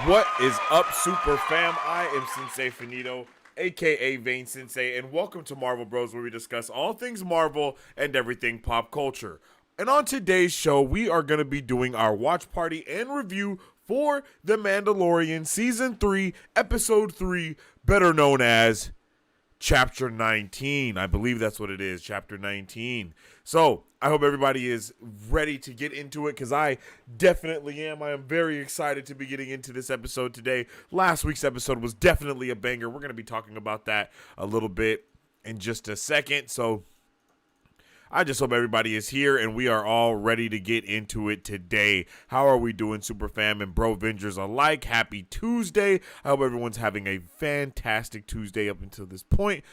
What is up, Super Fam? I am Sensei Finito, aka Vane Sensei, and welcome to Marvel Bros, where we discuss all things Marvel and everything pop culture. And on today's show, we are going to be doing our watch party and review for The Mandalorian Season 3, Episode 3, better known as Chapter 19. I believe that's what it is, Chapter 19. So, I hope everybody is ready to get into it, because I definitely am. I am very excited to be getting into this episode today. Last week's episode was definitely a banger. We're going to be talking about that a little bit in just a second. So, I just hope everybody is here and we are all ready to get into it today. How are we doing, Super Fam and Bro Vengers alike? Happy Tuesday. I hope everyone's having a fantastic Tuesday up until this point.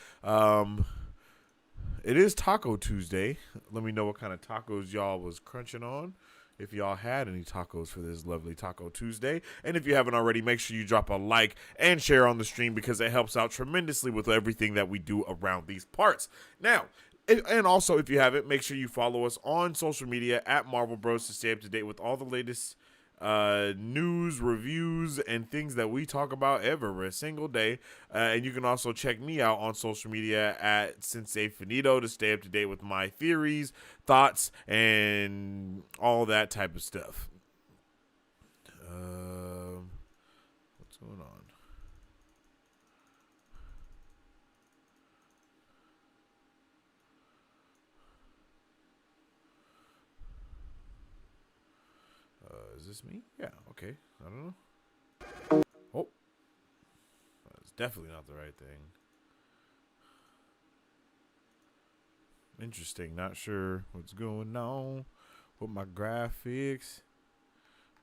It is Taco Tuesday. Let me know what kind of tacos y'all was crunching on, if y'all had any tacos for this lovely Taco Tuesday. And if you haven't already, make sure you drop a like and share on the stream, because it helps out tremendously with everything that we do around these parts. Now, and also, if you haven't, make sure you follow us on social media at Marvel Bros to stay up to date with all the latest news, reviews, and things that we talk about every single day. And you can also check me out on social media at Sensei Finito to stay up to date with my theories, thoughts, and all that type of stuff. What's going on? Is this me? Yeah, okay. I don't know. Oh. That's definitely not the right thing. Interesting. Not sure what's going on with my graphics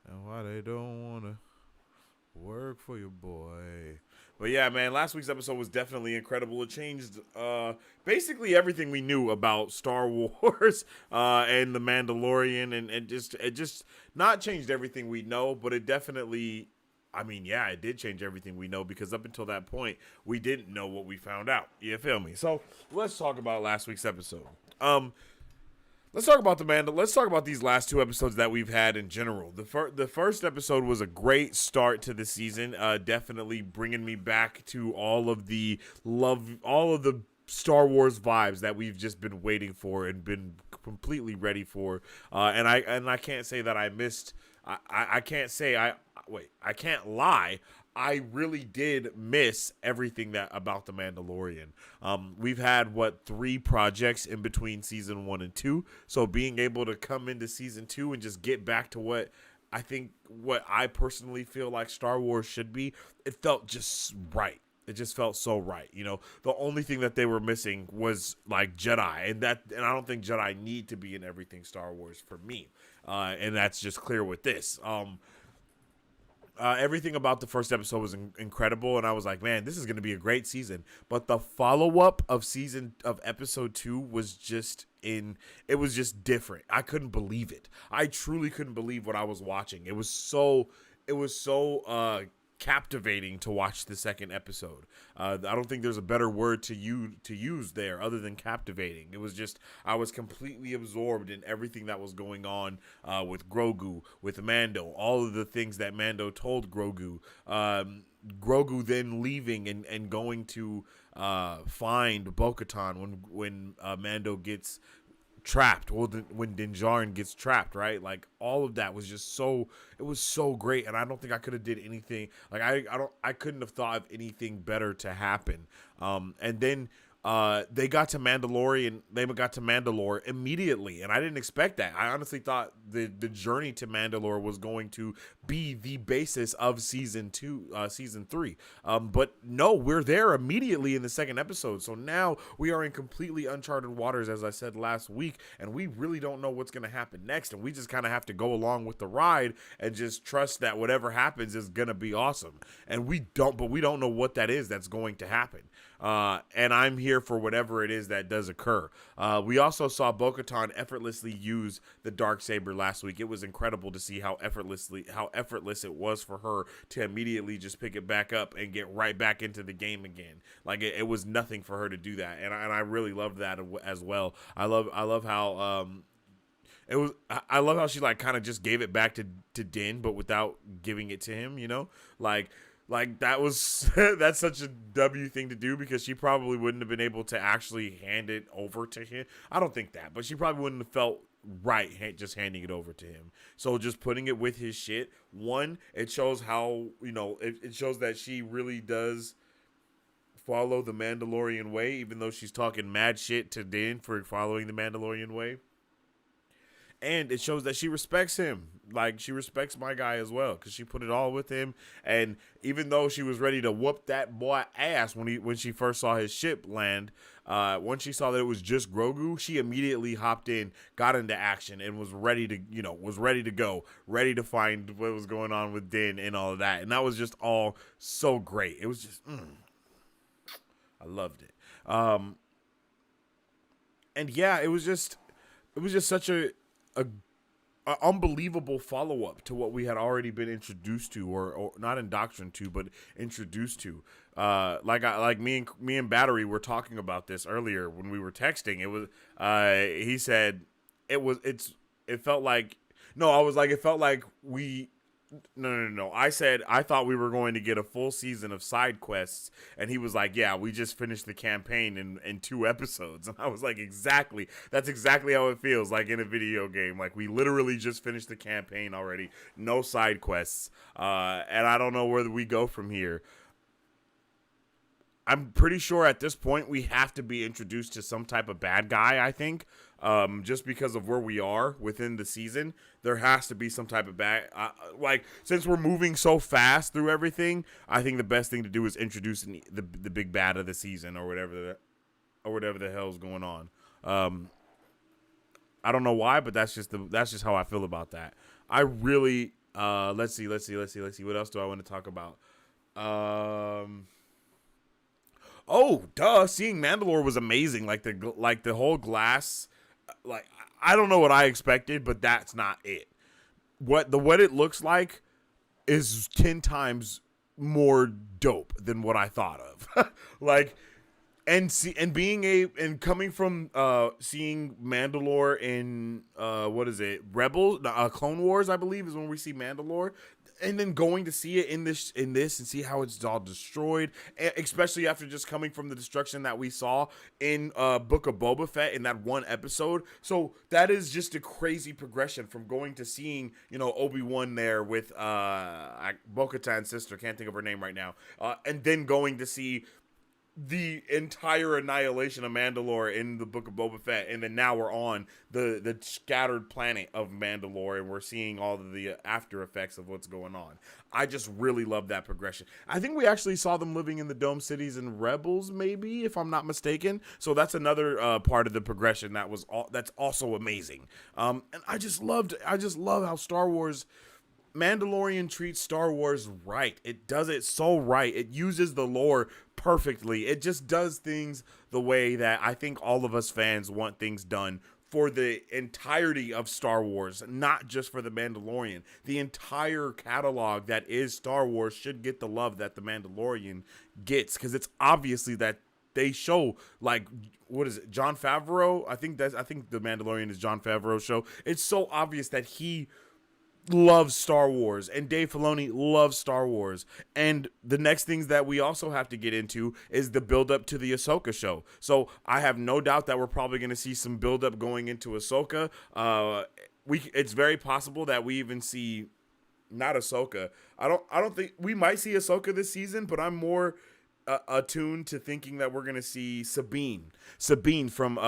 and why they don't want to work for your boy. But yeah, man, last week's episode was definitely incredible. It changed basically everything we knew about Star Wars and The Mandalorian, and it just not changed everything we know, but it definitely, I mean, yeah, it did change everything we know, because up until that point, we didn't know what we found out. You feel me? So let's talk about last week's episode. Let's talk about Let's talk about these last two episodes that we've had in general. The first episode was a great start to the season, definitely bringing me back to all of the Star Wars vibes that we've just been waiting for and been completely ready for. And I can't say that I missed. I can't lie. I really did miss everything about The Mandalorian. We've had, 3 projects in between season 1 and 2. So being able to come into season 2 and just get back to what I personally feel like Star Wars should be, it felt just right. It just felt so right. You know, the only thing that they were missing was like Jedi, and I don't think Jedi need to be in everything Star Wars for me. And that's just clear with this. Everything about the first episode was incredible, and I was like, man, this is going to be a great season. But the follow-up of episode 2 was just it was just different. I couldn't believe it. I truly couldn't believe what I was watching. It was so captivating to watch the second episode. I don't think there's a better word to use there other than captivating. It was just, I was completely absorbed in everything that was going on with Grogu, with Mando, all of the things that Mando told Grogu. Grogu then leaving and going to find Bo-Katan when Mando gets trapped, when Din Djarin gets trapped, right? Like, all of that was just it was so great, and I don't think I could have did anything, like, I couldn't have thought of anything better to happen. And then they got to Mandalore immediately, and I didn't expect that. I honestly thought the journey to Mandalore was going to be the basis of season 3. But no, we're there immediately in the second episode. So now we are in completely uncharted waters, as I said last week, and we really don't know what's going to happen next. And we just kind of have to go along with the ride and just trust that whatever happens is going to be awesome. And we don't know what that is that's going to happen. And I'm here for whatever it is that does occur. We also saw Bo-Katan effortlessly use the Darksaber last week. It was incredible to see how effortless it was for her to immediately just pick it back up and get right back into the game again. Like, it was nothing for her to do that, and I really loved that as well. I love how it was. I love how she like kind of just gave it back to Din, but without giving it to him. Like that was that's such a W thing to do because she probably wouldn't have been able to actually hand it over to him. I don't think that, but she probably wouldn't have felt right just handing it over to him. So just putting it with his shit, one, it shows how, it shows that she really does follow the Mandalorian way, even though she's talking mad shit to Din for following the Mandalorian way. And it shows that she respects him. Like, she respects my guy as well, because she put it all with him. And even though she was ready to whoop that boy ass when she first saw his ship land, once she saw that it was just Grogu, she immediately hopped in, got into action, and was ready to go, ready to find what was going on with Din and all of that. And that was just all so great. It was just, I loved it. And yeah, it was just such a unbelievable follow-up to what we had already been introduced to, or not indoctrined to, but introduced to. Me and Battery were talking about this earlier when we were texting. It was he said it felt like we. No. I said I thought we were going to get a full season of side quests, and he was like, "Yeah, we just finished the campaign in 2 episodes." And I was like, "Exactly. That's exactly how it feels like in a video game. Like we literally just finished the campaign already. No side quests, and I don't know where we go from here." I'm pretty sure at this point we have to be introduced to some type of bad guy, I think. Just because of where we are within the season, there has to be some type of bad. Since we're moving so fast through everything, I think the best thing to do is introduce the big bad of the season, or whatever the hell's going on. I don't know why, but that's just how I feel about that. I really let's see. What else do I want to talk about? Oh, duh! Seeing Mandalore was amazing. Like the whole glass. Like, I don't know what I expected, but that's not it. What it looks like is 10 times more dope than what I thought of. Coming from seeing Mandalore in Rebels, Clone Wars, I believe, is when we see Mandalore. And then going to see it in this and see how it's all destroyed, especially after just coming from the destruction that we saw in Book of Boba Fett in that one episode. So that is just a crazy progression from going to seeing, Obi-Wan there with Bo-Katan's sister, can't think of her name right now, and then going to see the entire annihilation of Mandalore in the Book of Boba Fett, and then now we're on the scattered planet of Mandalore, and we're seeing all of the after effects of what's going on. I just really love that progression. I think we actually saw them living in the Dome Cities in Rebels, maybe, if I'm not mistaken. So that's another part of the progression that's also amazing. And I just love how Star Wars Mandalorian treats Star Wars right. It does it so right. It uses the lore perfectly. It just does things the way that I think all of us fans want things done for the entirety of Star Wars, not just for the Mandalorian. The entire catalog that is Star Wars should get the love that the Mandalorian gets, because it's obviously that they show, like, what is it, Jon Favreau? I think the Mandalorian is Jon Favreau's show. It's so obvious that he loves Star Wars, and Dave Filoni loves Star Wars. And the next things that we also have to get into is the build up to the Ahsoka show. So I have no doubt that we're probably going to see some build up going into Ahsoka. It's very possible that we even see not Ahsoka. I don't think we might see Ahsoka this season, but I'm more attuned to thinking that we're gonna see Sabine from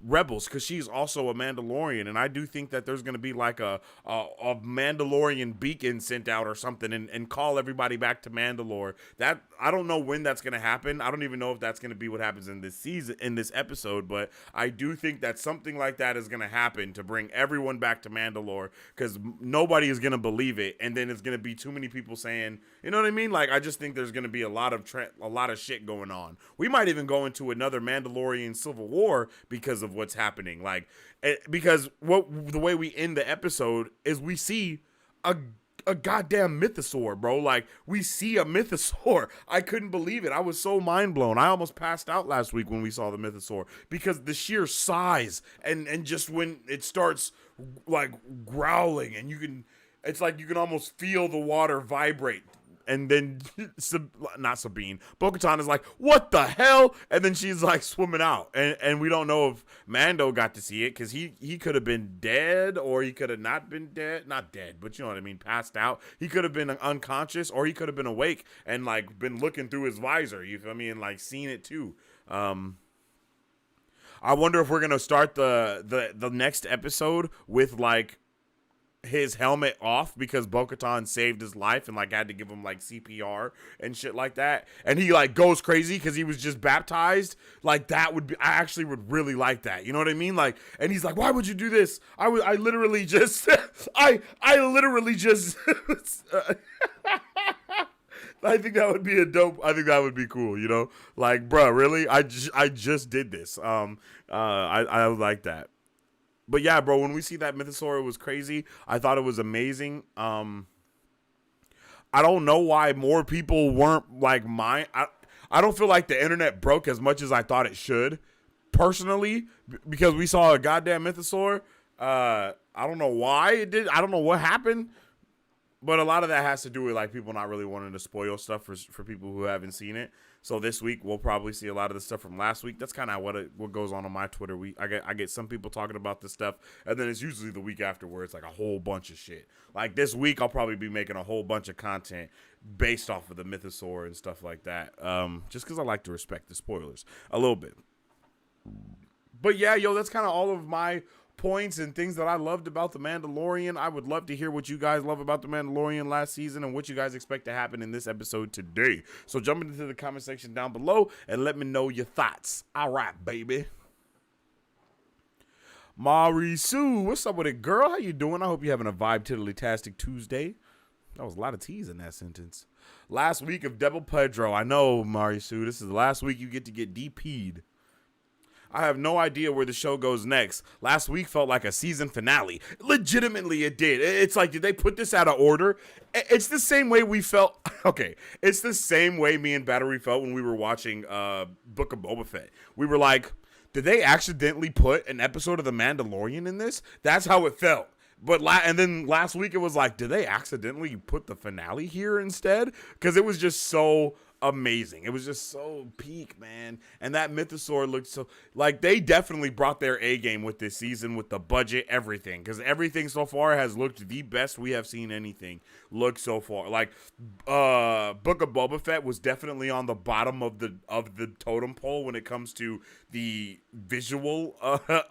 Rebels, because she's also a Mandalorian, and I do think that there's gonna be like a Mandalorian beacon sent out or something, and call everybody back to Mandalore. That I don't know when that's gonna happen. I don't even know if that's gonna be what happens in this season, in this episode, but I do think that something like that is gonna happen to bring everyone back to Mandalore, because nobody is gonna believe it, and then it's gonna be too many people saying, you know what I mean? Like, I just think there's gonna be a lot of shit going on. We might even go into another Mandalorian civil war because of what's happening. Like, because the way we end the episode is we see a goddamn mythosaur, bro. Like, we see a mythosaur. I couldn't believe it. I was so mind blown. I almost passed out last week when we saw the mythosaur because the sheer size and just when it starts like growling and it's like you can almost feel the water vibrate. And then, not Sabine, Bo-Katan is like, what the hell? And then she's like swimming out. And we don't know if Mando got to see it because he could have been dead or he could have not been dead. Not dead, but you know what I mean, passed out. He could have been unconscious or he could have been awake and like been looking through his visor, you feel me, and like seen it too. I wonder if we're going to start the next episode with like his helmet off because Bo-Katan saved his life and like had to give him like CPR and shit like that, and he like goes crazy because he was just baptized. Like that would be, I actually would really like that, you know what I mean? Like, and he's like, why would you do this? I literally just I literally just I think that would be I think that would be cool, you know, like, bro, really, I just did this. I would like that. But yeah, bro, when we see that mythosaur, it was crazy. I thought it was amazing. I don't know why more people weren't like mine. I don't feel like the internet broke as much as I thought it should, personally, because we saw a goddamn mythosaur. I don't know why it did. I don't know what happened. But a lot of that has to do with like people not really wanting to spoil stuff for people who haven't seen it. So this week we'll probably see a lot of the stuff from last week. That's kind of what goes on my Twitter. I get some people talking about this stuff, and then it's usually the week after where it's like a whole bunch of shit. Like this week I'll probably be making a whole bunch of content based off of the mythosaur and stuff like that. Just because I like to respect the spoilers a little bit. But yeah, yo, that's kind of all of my points and things that I loved about The Mandalorian. I would love to hear what you guys love about The Mandalorian last season and what you guys expect to happen in this episode today. So jump into the comment section down below and let me know your thoughts. All right, baby. Mari Sue, what's up with it, girl? How you doing? I hope you're having a vibe-tiddly-tastic Tuesday. That was a lot of T's in that sentence. Last week of Devil Pedro. I know, Mari Sue, this is the last week you get DP'd. I have no idea where the show goes next. Last week felt like a season finale. Legitimately, it did. It's like, did they put this out of order? It's the same way we felt. Okay, it's the same way me and Battery felt when we were watching Book of Boba Fett. We were like, did they accidentally put an episode of The Mandalorian in this? That's how it felt. And then last week it was like, did they accidentally put the finale here instead? Because it was just so amazing. It was just so peak, man. And that mythosaur looked so like they definitely brought their A game with this season with the budget, everything, because everything so far has looked the best we have seen anything look so far. Like Book of Boba Fett was definitely on the bottom of the totem pole when it comes to the visual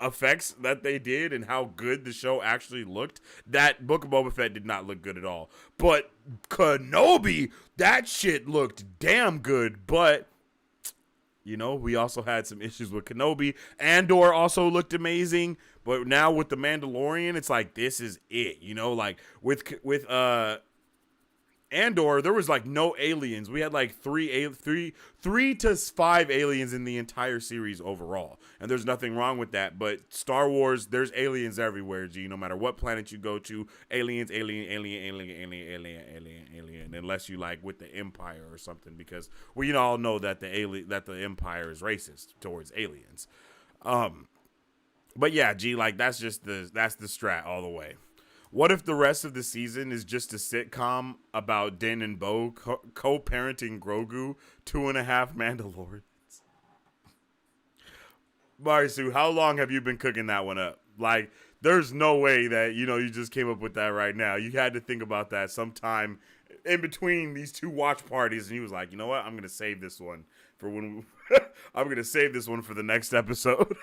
effects that they did and how good the show actually looked. That Book of Boba Fett did not look good at all. But Kenobi, that shit looked damn good, but you know, we also had some issues with Kenobi. Andor also looked amazing, but now with the Mandalorian, it's like this is it, you know, like with Andor, there was like no aliens. We had like three to five aliens in the entire series overall. And there's nothing wrong with that. But Star Wars, there's aliens everywhere, G. No matter what planet you go to, aliens, alien. Unless you like with the Empire or something. Because we all know that the Empire is racist towards aliens. But yeah, G, like that's the strat all the way. What if the rest of the season is just a sitcom about Din and Bo co-parenting Grogu, 2.5 Mandalorians? Marisu, how long have you been cooking that one up? Like, there's no way that, you know, you just came up with that right now. You had to think about that sometime in between these two watch parties, and he was like, you know what? I'm going to save this one for when I'm going to save this one for the next episode.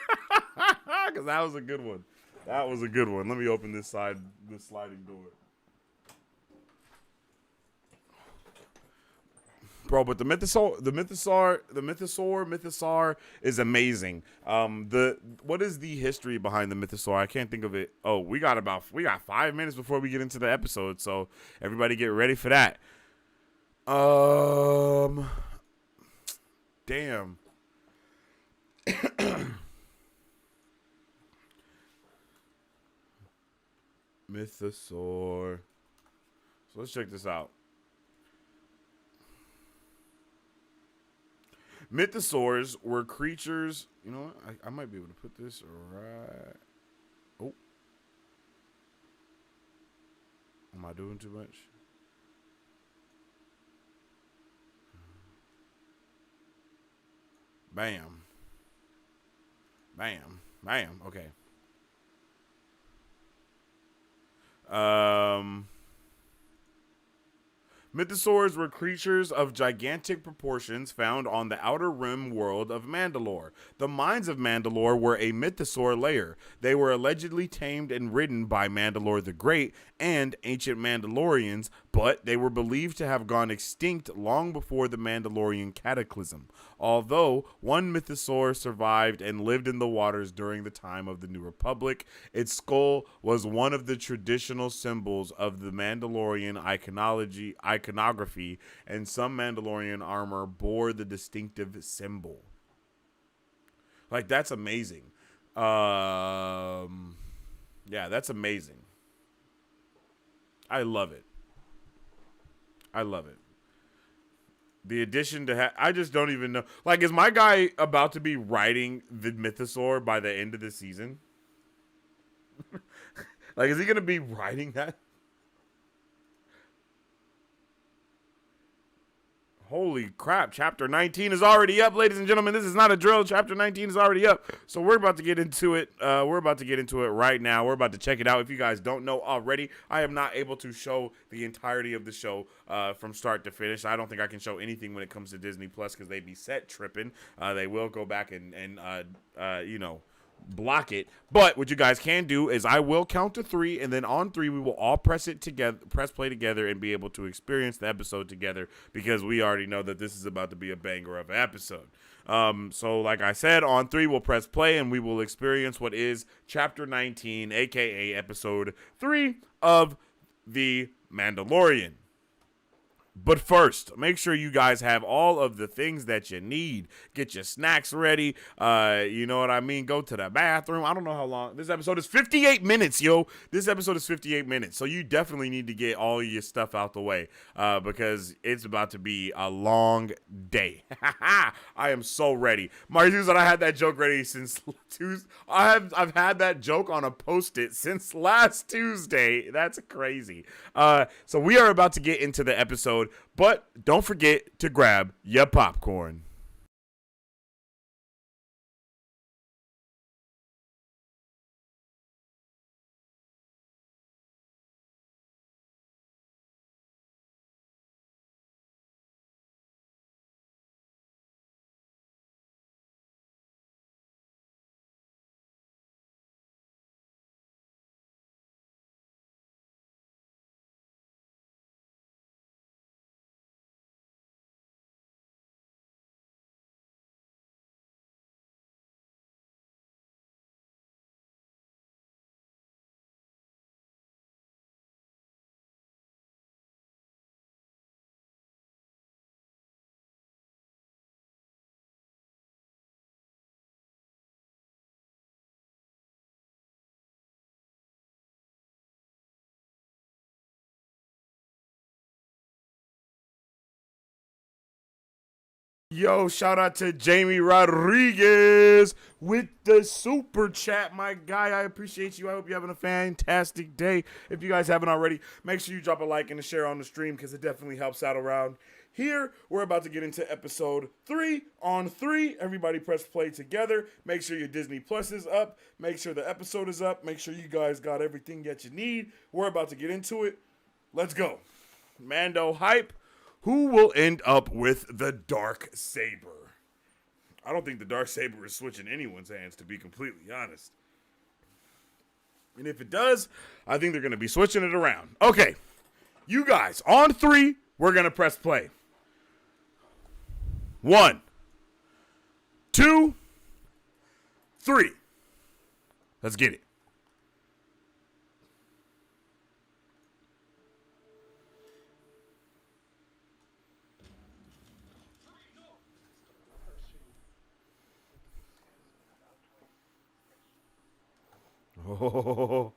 Because that was a good one. That was a good one. Let me open this sliding door. Bro, but the mythosaur is amazing. What is the history behind the mythosaur? I can't think of it. Oh, we got 5 minutes before we get into the episode, so everybody get ready for that. Damn. Mythosaur So let's check this out. Mythosaurs were creatures. You know what? I might be able to put this right. Oh. Am I doing too much? Bam. Bam. Bam. Okay. Mythosaurs were creatures of gigantic proportions found on the outer rim world of Mandalore. The mines of Mandalore were a mythosaur lair. They were allegedly tamed and ridden by Mandalore the Great and ancient Mandalorians, but they were believed to have gone extinct long before the Mandalorian cataclysm. Although one mythosaur survived and lived in the waters during the time of the New Republic, its skull was one of the traditional symbols of the Mandalorian iconography, and some Mandalorian armor bore the distinctive symbol. Like, that's amazing. Yeah, that's amazing. I love it. I love it. The addition to I just don't even know. Like, is my guy about to be riding the mythosaur by the end of the season? Like, is he going to be riding that? Holy crap, chapter 19 is already up, ladies and gentlemen. This is not a drill. Chapter 19 is already up. So we're about to get into it. We're about to get into it right now. We're about to check it out. If you guys don't know already, I am not able to show the entirety of the show from start to finish. I don't think I can show anything when it comes to Disney Plus because they be set tripping. They will go back and you know, block it. But what you guys can do is I will count to 3, and then on 3 we will all press play together and be able to experience the episode together, because we already know that this is about to be a banger of an episode. So like I said, on 3 we'll press play and we will experience what is chapter 19, aka episode 3 of The Mandalorian. But first, make sure you guys have all of the things that you need. Get your snacks ready. You know what I mean? Go to the bathroom. I don't know how long. This episode is 58 minutes, yo. This episode is 58 minutes. So you definitely need to get all your stuff out the way because it's about to be a long day. I am so ready. Marty said I had that joke ready since Tuesday. I've had that joke on a Post-it since last Tuesday. That's crazy. So we are about to get into the episode. But don't forget to grab your popcorn. Yo, shout out to Jamie Rodriguez with the super chat, my guy. I appreciate you. I hope you're having a fantastic day. If you guys haven't already, make sure you drop a like and a share on the stream because it definitely helps out around here. We're about to get into episode 3 on 3. Everybody press play together. Make sure your Disney Plus is up. Make sure the episode is up. Make sure you guys got everything that you need. We're about to get into it. Let's go. Mando hype. Who will end up with the dark saber? I don't think the dark saber is switching anyone's hands, to be completely honest. And if it does, I think they're going to be switching it around. Okay, you guys, on 3, we're going to press play. 1, 2, 3. Let's get it. Oh.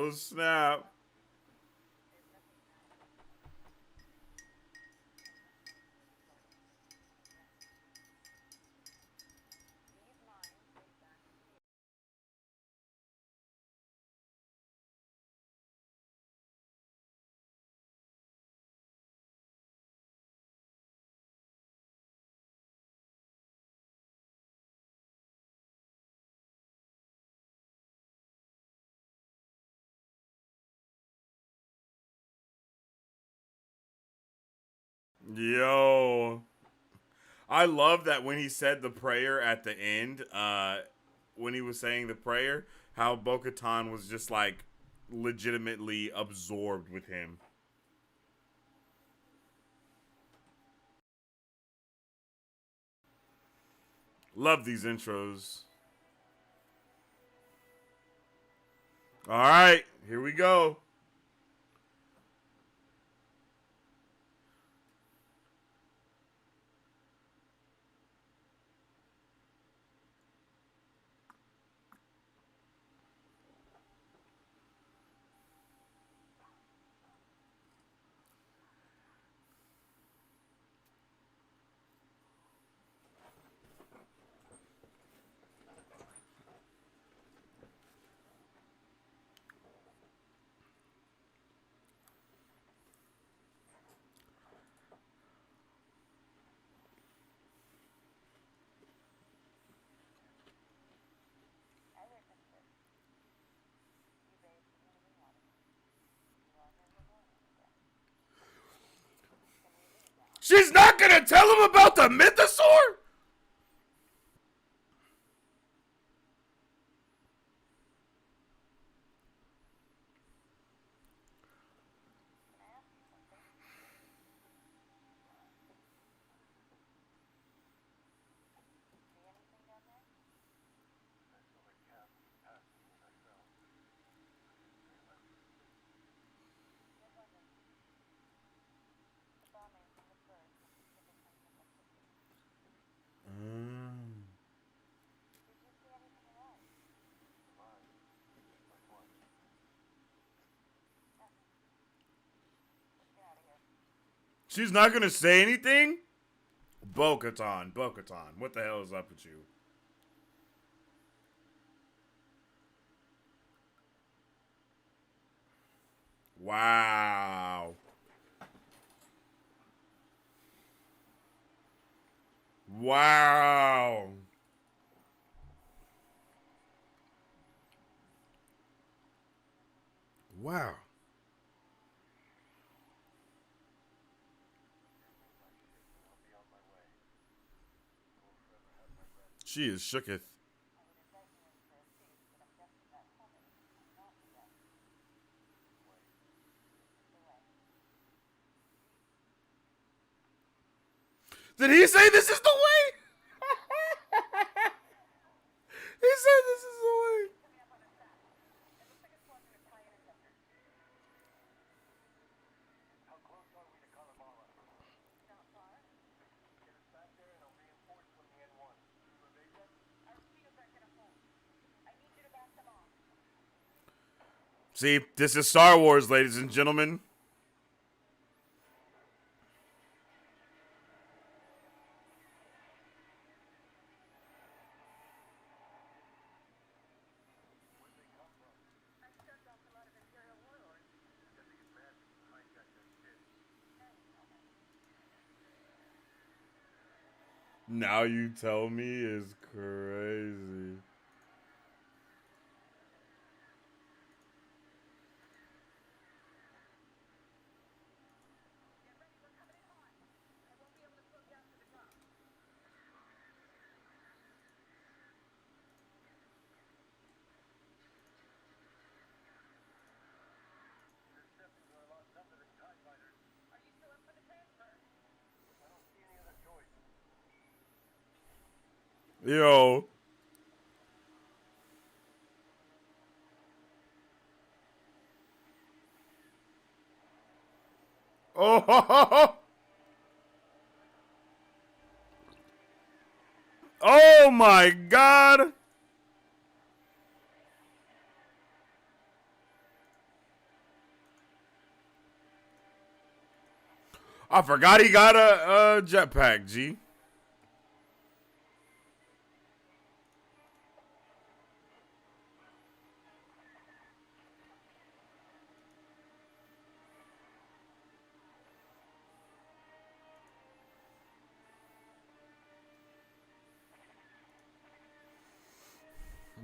Oh, snap. Yo. I love that when he said the prayer at the end, when he was saying the prayer, how Bo-Katan was just like legitimately absorbed with him. Love these intros. All right, here we go. She's not gonna tell him about the mythosaur? She's not gonna say anything? Bo-Katan, Bo-Katan, what the hell is up with you? Wow. Wow. Wow. She is shooketh. Did he say this is the way? He said this is the way. See, this is Star Wars, ladies and gentlemen. Now you tell me is crazy. Yo. Oh. Oh my God. I forgot he got a jetpack, G.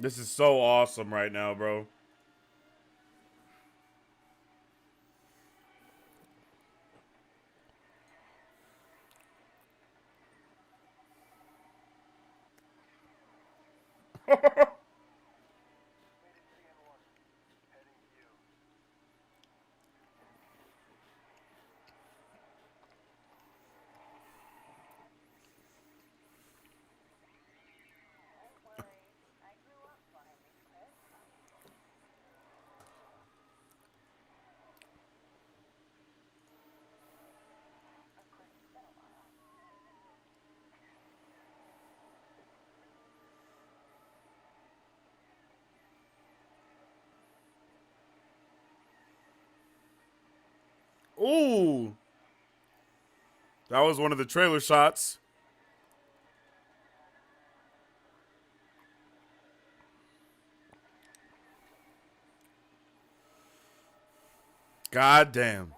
This is so awesome right now, bro. Ooh. That was one of the trailer shots. God damn.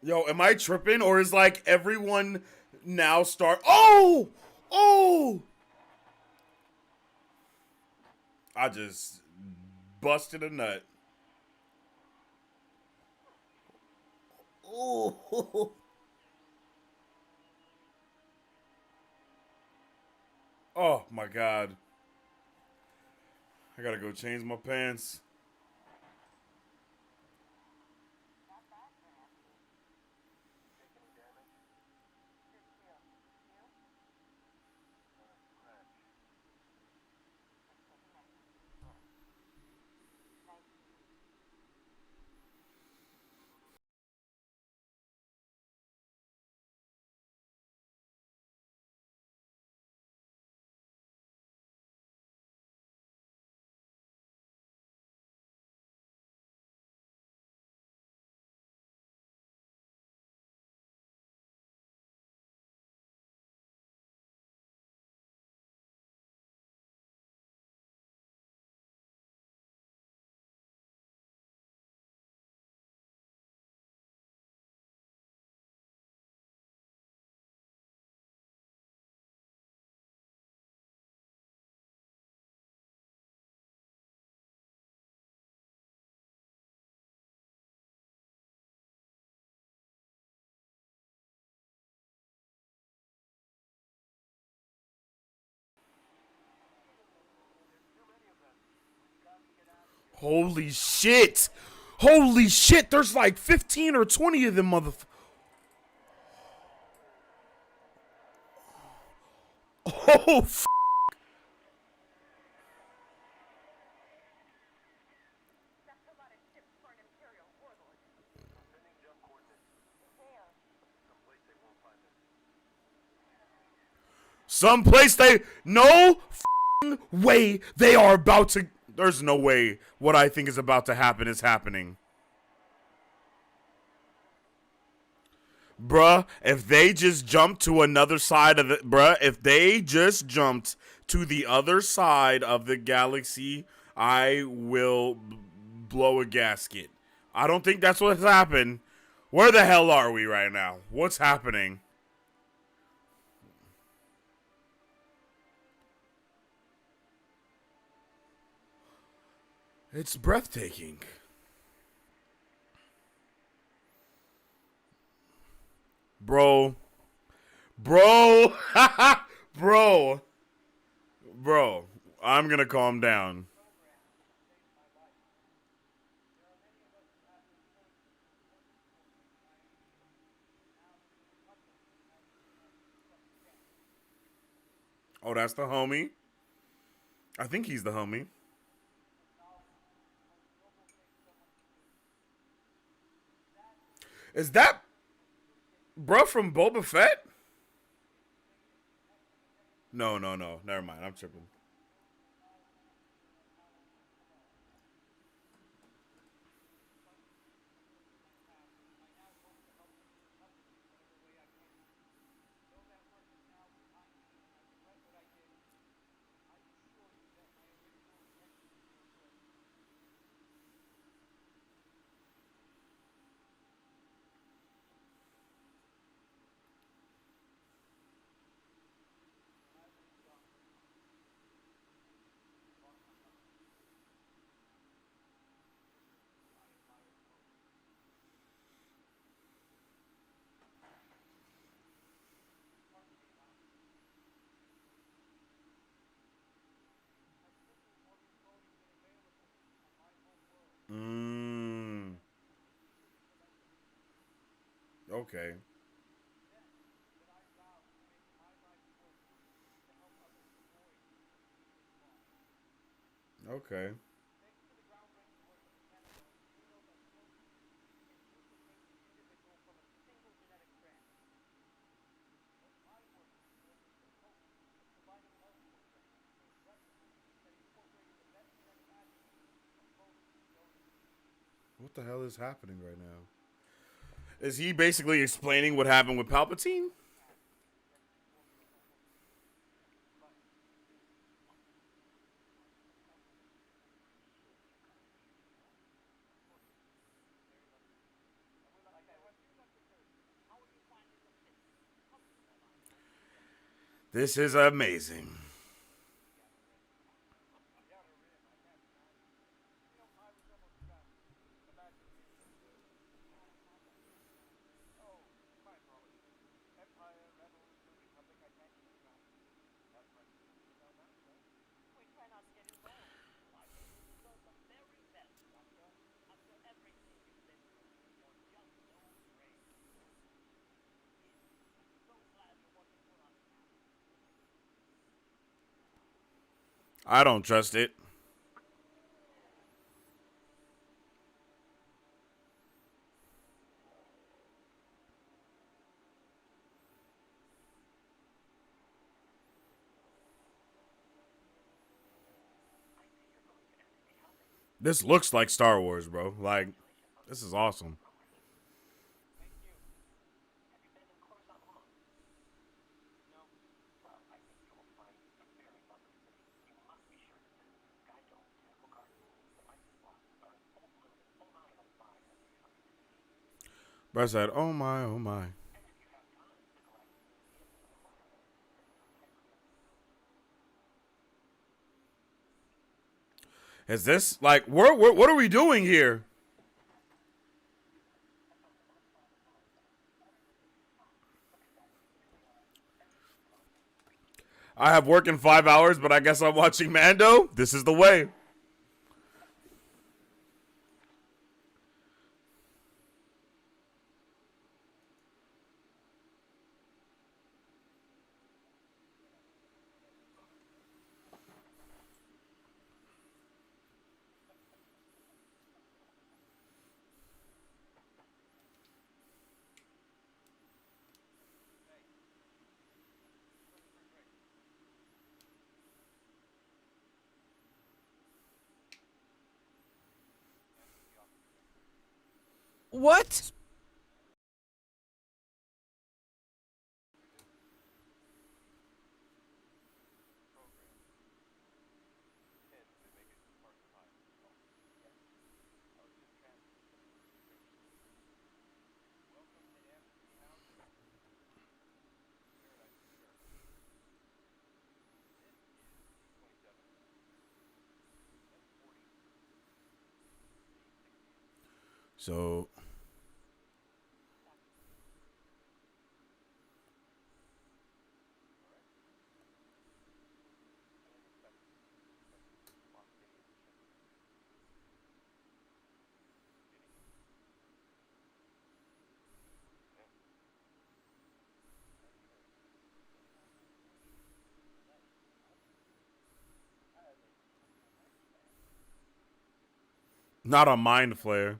Yo, am I tripping or is like everyone now start? Oh! Oh! I just busted a nut. Oh! Oh my god. I gotta go change my pants. Holy shit! Holy shit! There's like 15 or 20 of them motherfuckers. Oh, someplace they. No way they are about to. There's no way what I think is about to happen is happening. Bruh, if they just jumped to another side of the. Bruh, if they just jumped to the other side of the galaxy, I will blow a gasket. I don't think that's what's happened. Where the hell are we right now? What's happening? It's breathtaking. Bro. Bro. Bro. Bro. I'm gonna calm down. Oh, that's the homie. I think he's the homie. Is that bruh from Boba Fett? No, no, no. Never mind. I'm tripping. Mmm. Okay. Okay. What the hell is happening right now? Is he basically explaining what happened with Palpatine? This is amazing. I don't trust it. This looks like Star Wars, bro. Like, this is awesome. Bro said, "Oh my, oh my." Is this like what are we doing here? I have work in 5 hours, but I guess I'm watching Mando. This is the way. What? So Not a mind flare.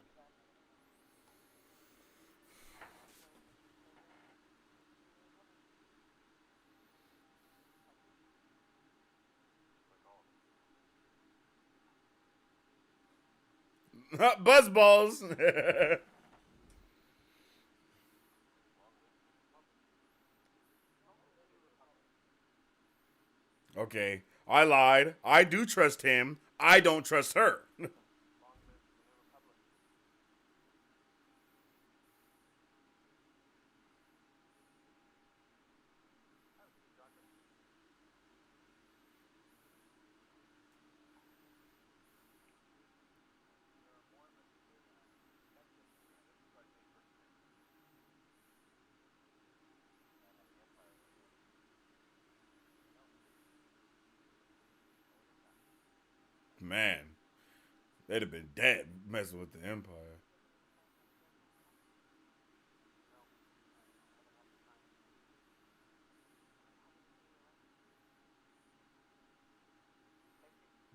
Buzz balls. Okay, I lied. I do trust him. I don't trust her. Man, they'd have been dead messing with the Empire.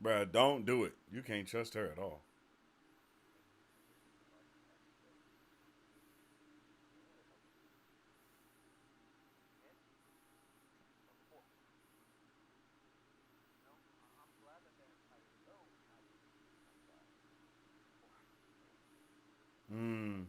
Bruh, don't do it. You can't trust her at all. Hmm.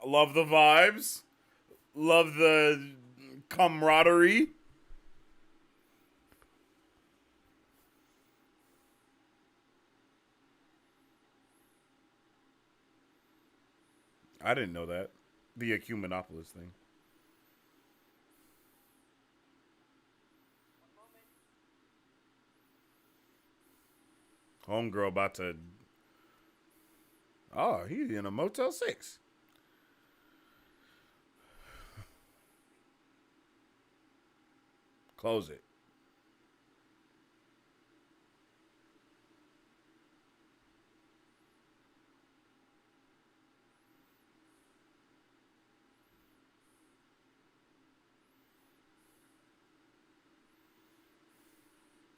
Love the vibes. Love the camaraderie. I didn't know that. The Ecumenopolis thing. Homegirl about to. Oh, he's in a Motel 6. Close it.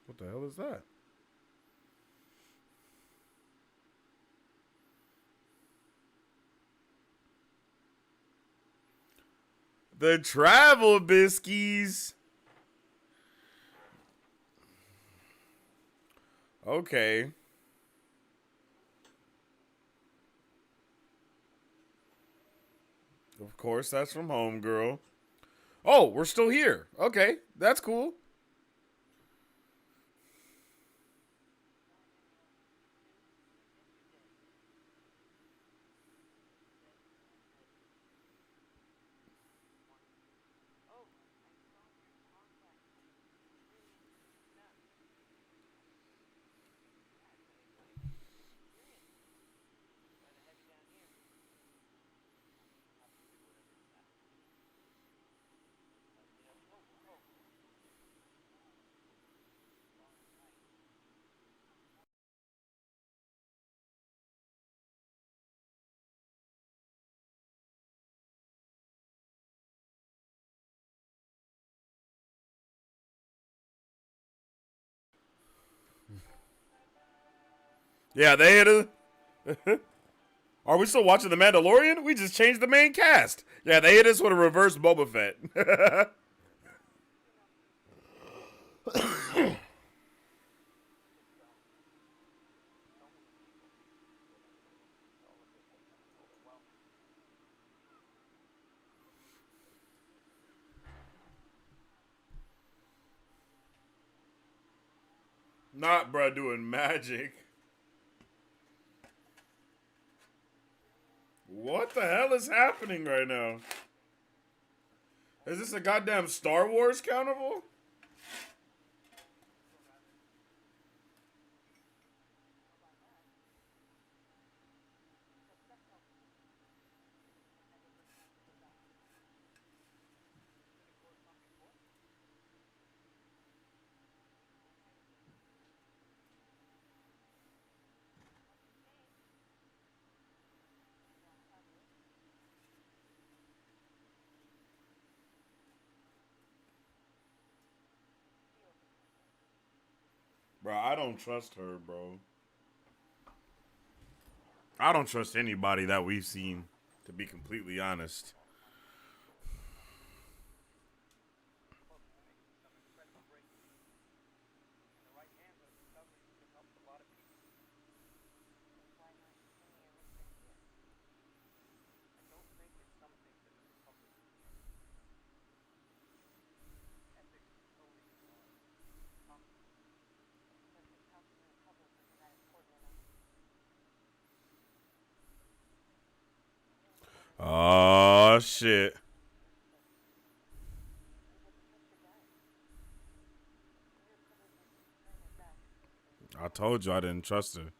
What the hell is that? The travel biscuits. Okay. Of course, that's from Homegirl. Oh, we're still here. Okay, that's cool. Yeah, they hit a. Are we still watching The Mandalorian? We just changed the main cast. Yeah, they hit us with a reverse Boba Fett. Not bruh doing magic. What the hell is happening right now? Is this a goddamn Star Wars carnival? Bro, I don't trust her, bro. I don't trust anybody that we've seen, to be completely honest. Oh, shit. I told you I didn't trust her.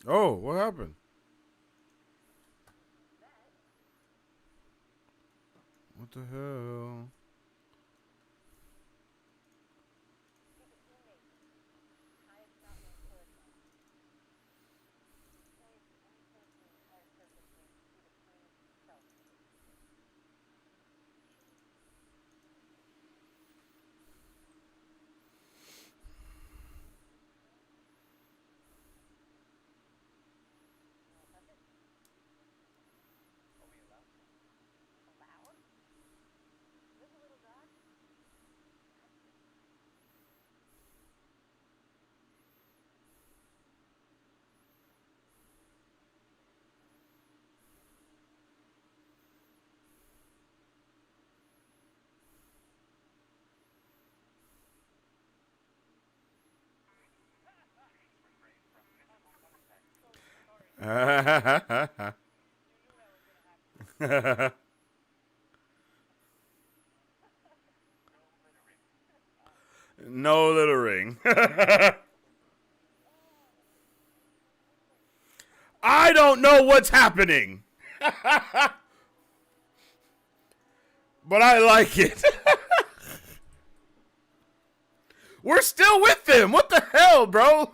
Oh, what happened? What the hell? No littering. I don't know what's happening, but I like it. We're still with them. What the hell, bro?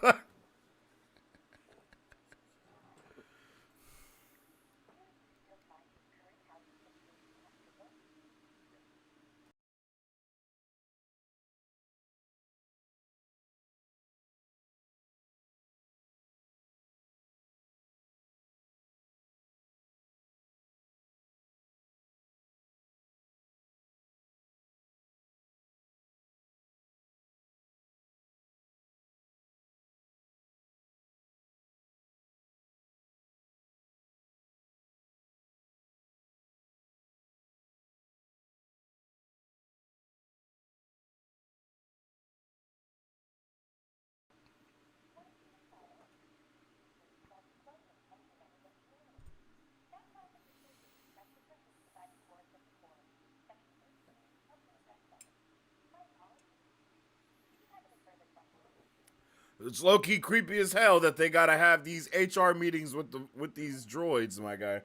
It's low key creepy as hell that they gotta have these HR meetings with these droids, my guy.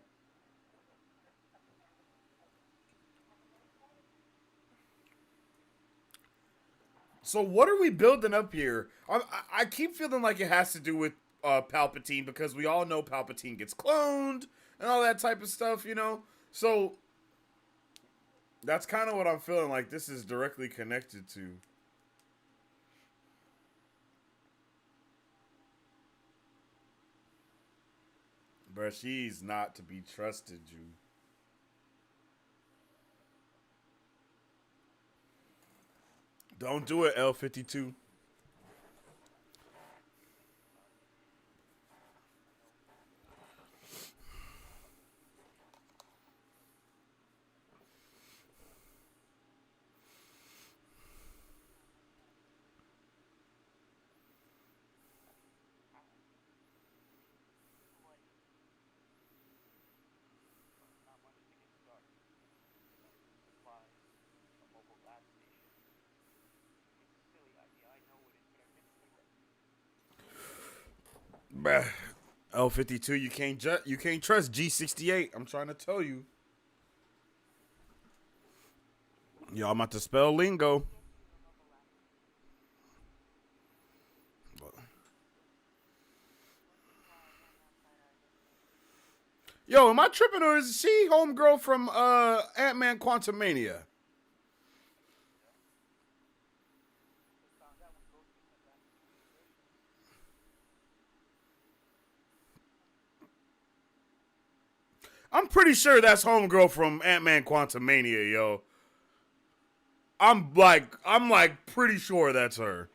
So what are we building up here? I keep feeling like it has to do with Palpatine because we all know Palpatine gets cloned and all that type of stuff, you know. So that's kind of what I'm feeling like. This is directly connected to. But she's not to be trusted, you. Don't do it, L-52. Bruh. L52, you can't trust G68. I'm trying to tell you. Y'all about to spell lingo. Yo, am I tripping or is she homegirl from Ant-Man Quantumania? I'm pretty sure that's homegirl from Ant-Man Quantumania, yo. I'm like pretty sure that's her.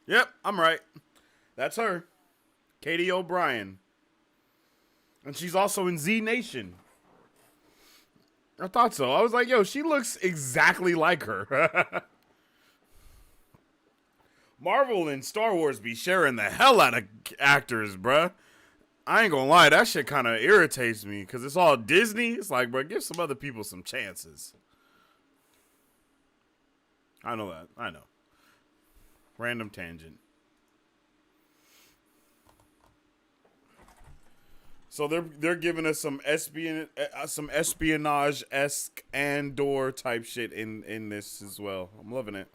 Yep, I'm right. That's her. Katie O'Brien. And she's also in Z Nation. I thought so. I was like, yo, she looks exactly like her. Marvel and Star Wars be sharing the hell out of actors, bruh. I ain't gonna lie, that shit kind of irritates me because it's all Disney. It's like, bro, give some other people some chances. I know that. I know. Random tangent. So they're giving us some espionage esque Andor type shit in this as well. I'm loving it.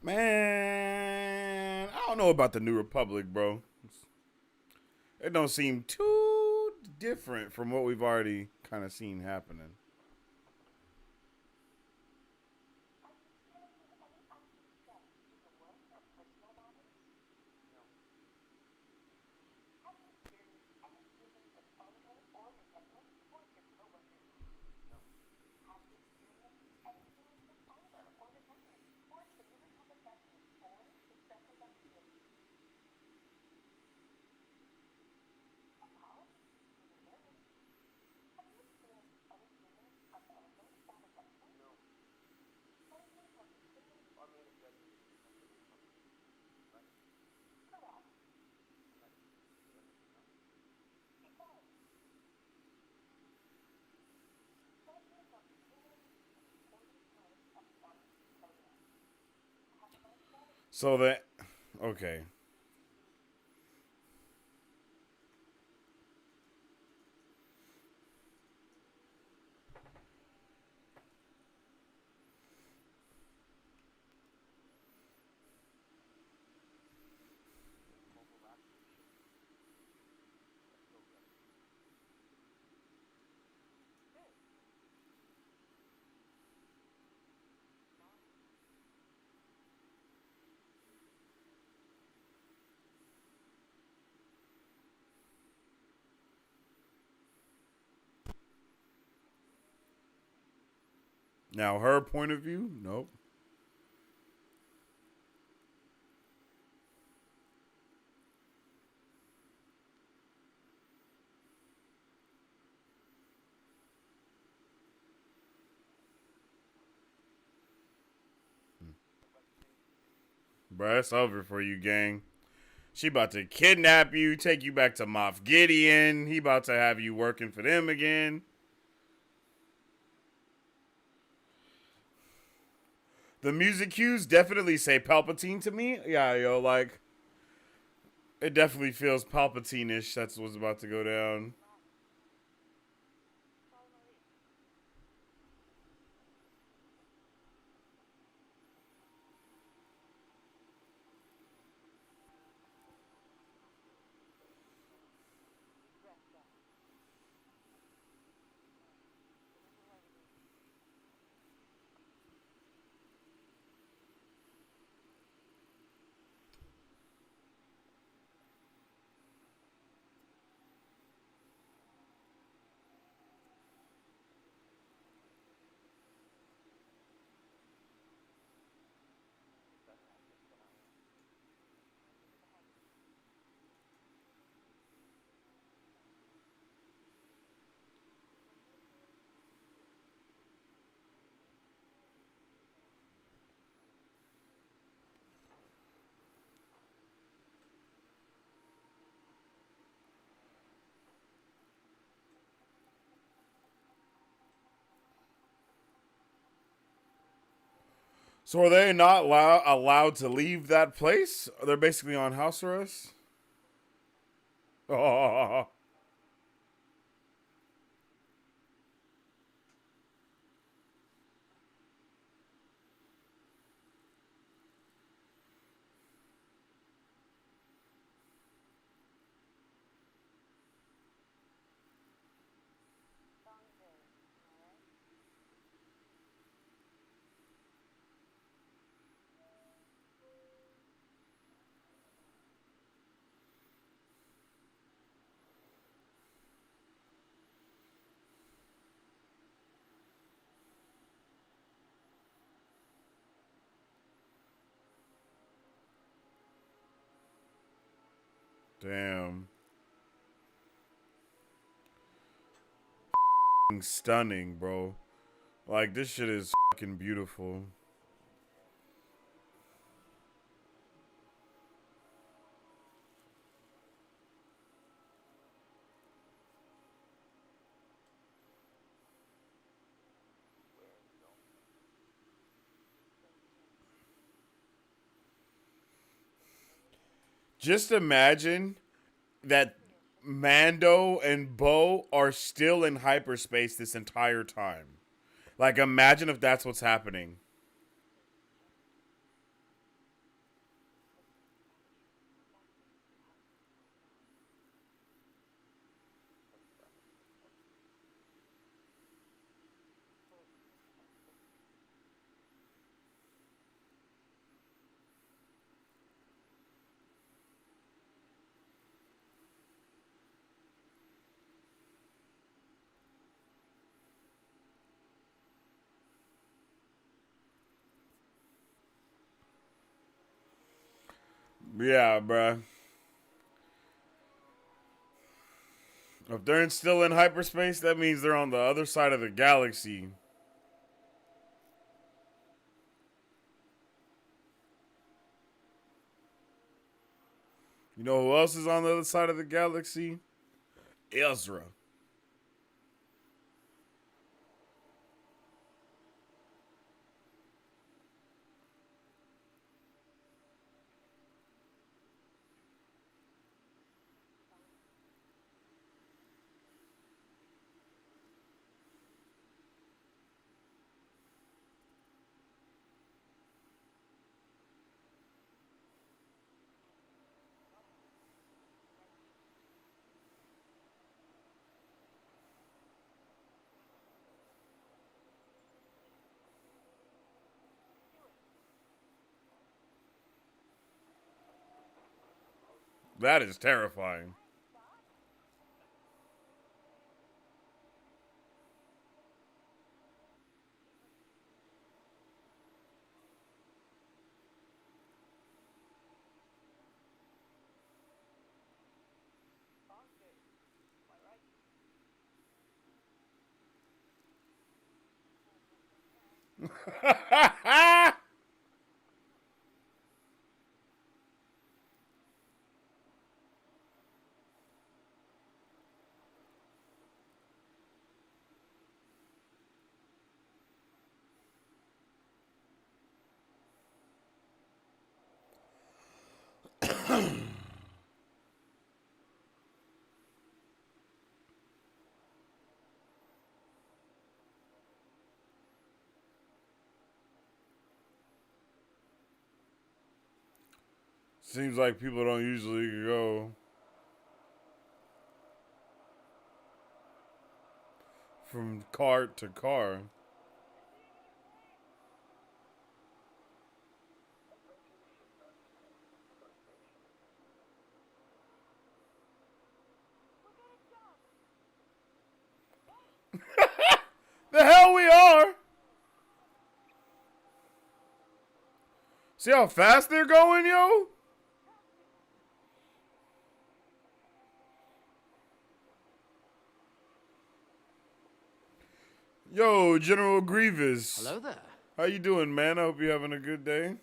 Man, I don't know about the New Republic, bro. It don't seem too different from what we've already kind of seen happening. So that, okay. Now her point of view, nope. Bruh, it's over for you, gang. She about to kidnap you, take you back to Moff Gideon. He about to have you working for them again. The music cues definitely say Palpatine to me. Yeah, yo, like it definitely feels Palpatine-ish. That's what's about to go down. So are they not allowed to leave that place? They're basically on house arrest. Oh, damn. Stunning, bro. Like this shit is fucking beautiful. Just imagine that Mando and Bo are still in hyperspace this entire time. Like imagine if that's what's happening. Yeah, bruh. If they're still in hyperspace, that means they're on the other side of the galaxy. You know who else is on the other side of the galaxy? Ezra. That is terrifying. Seems like people don't usually go from car to car. The hell we are! See how fast they're going, yo? Yo, General Grievous. Hello there. How you doing, man? I hope you're having a good day.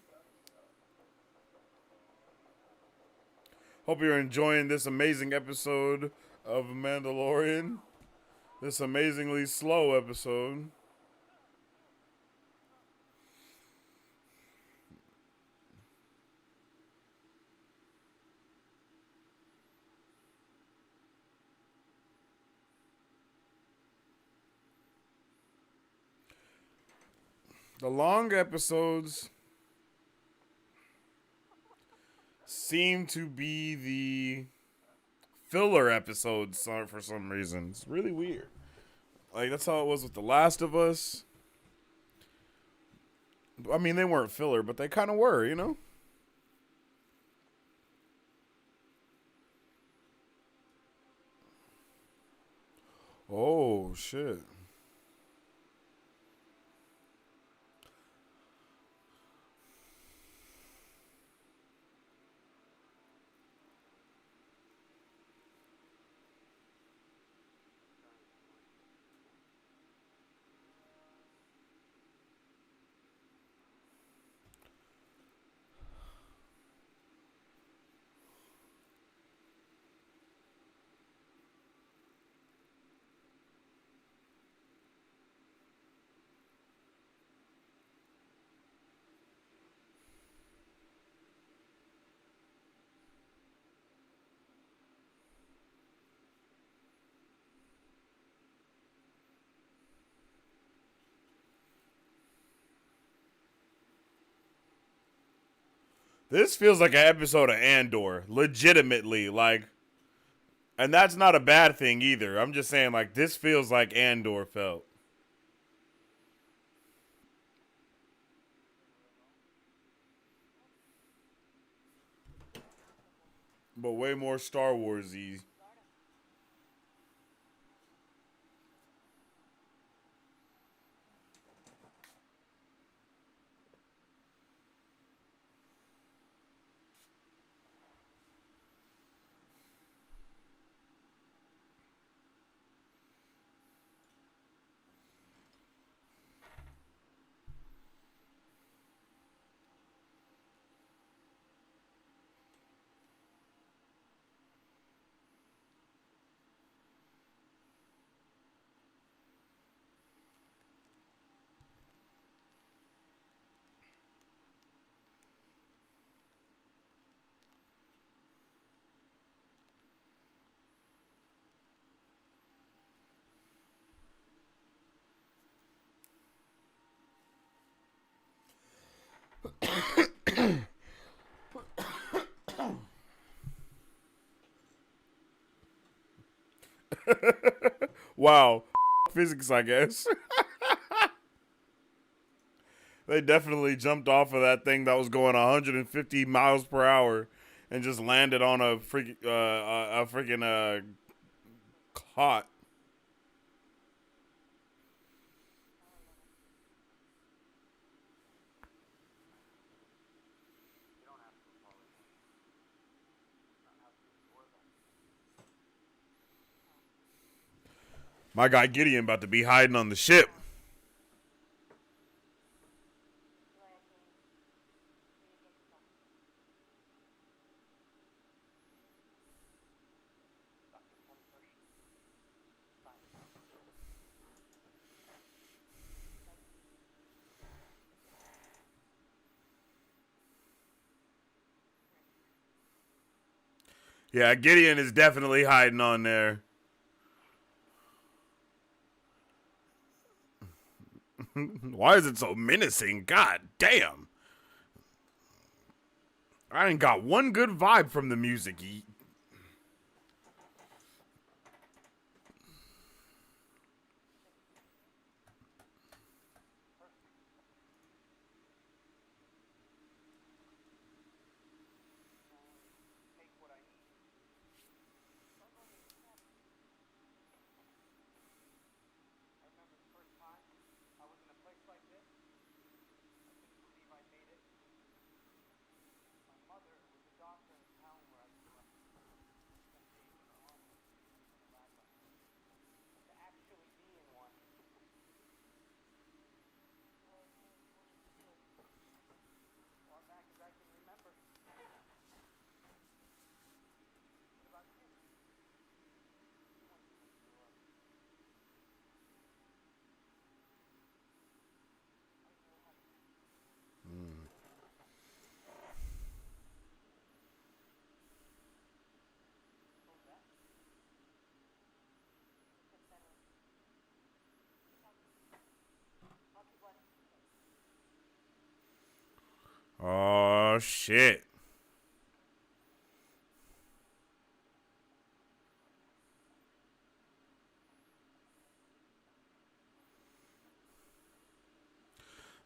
Hope you're enjoying this amazing episode of Mandalorian. This amazingly slow episode. The long episodes seem to be the filler episodes for some reason. It's really weird. Like, that's how it was with The Last of Us. I mean, they weren't filler, but they kind of were, you know? Oh, shit. This feels like an episode of Andor. Legitimately, like, and that's not a bad thing either. I'm just saying, like, this feels like Andor felt. But way more Star Wars-y. Wow. Physics, I guess. They definitely jumped off of that thing that was going 150 miles per hour and just landed on a freaking cot. My guy Gideon about to be hiding on the ship. Yeah, Gideon is definitely hiding on there. Why is it so menacing? God damn. I ain't got one good vibe from the music. Oh, shit.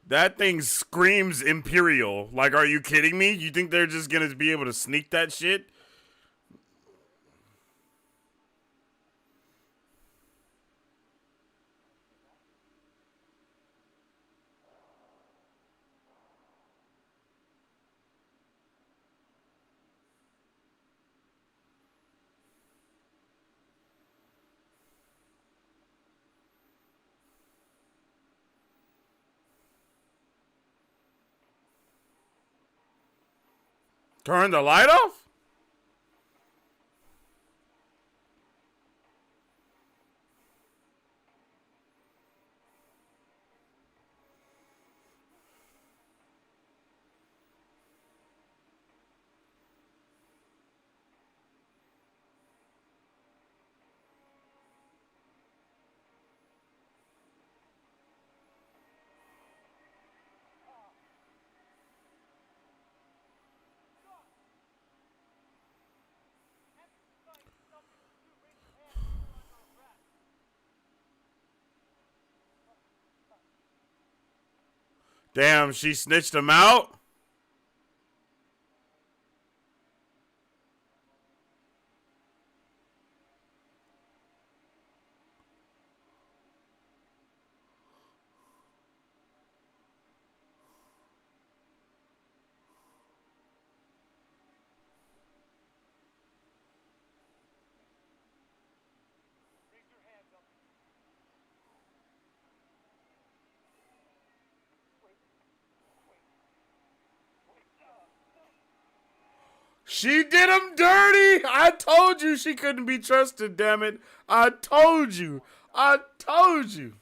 That thing screams Imperial. Like, are you kidding me? You think they're just gonna be able to sneak that shit? Turn the light off? Damn, she snitched him out? She did him dirty. I told you she couldn't be trusted, damn it. I told you. I told you.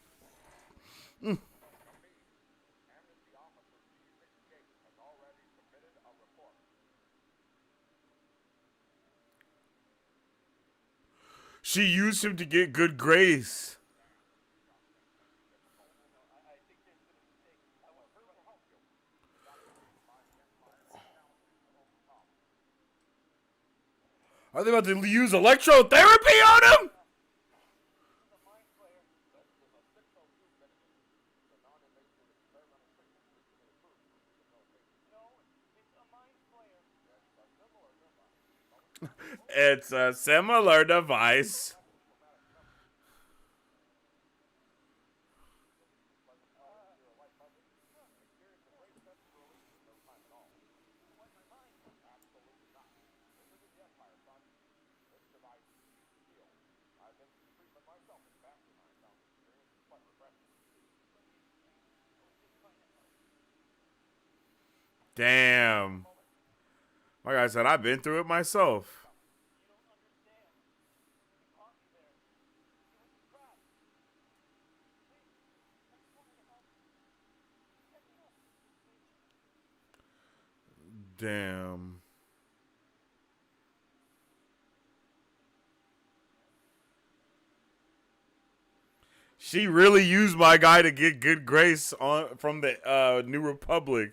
She used him to get good grace. Are they about to use electrotherapy on him? It's a similar device. Damn. Like I said, I've been through it myself. Damn. She really used my guy to get good grace on from the New Republic.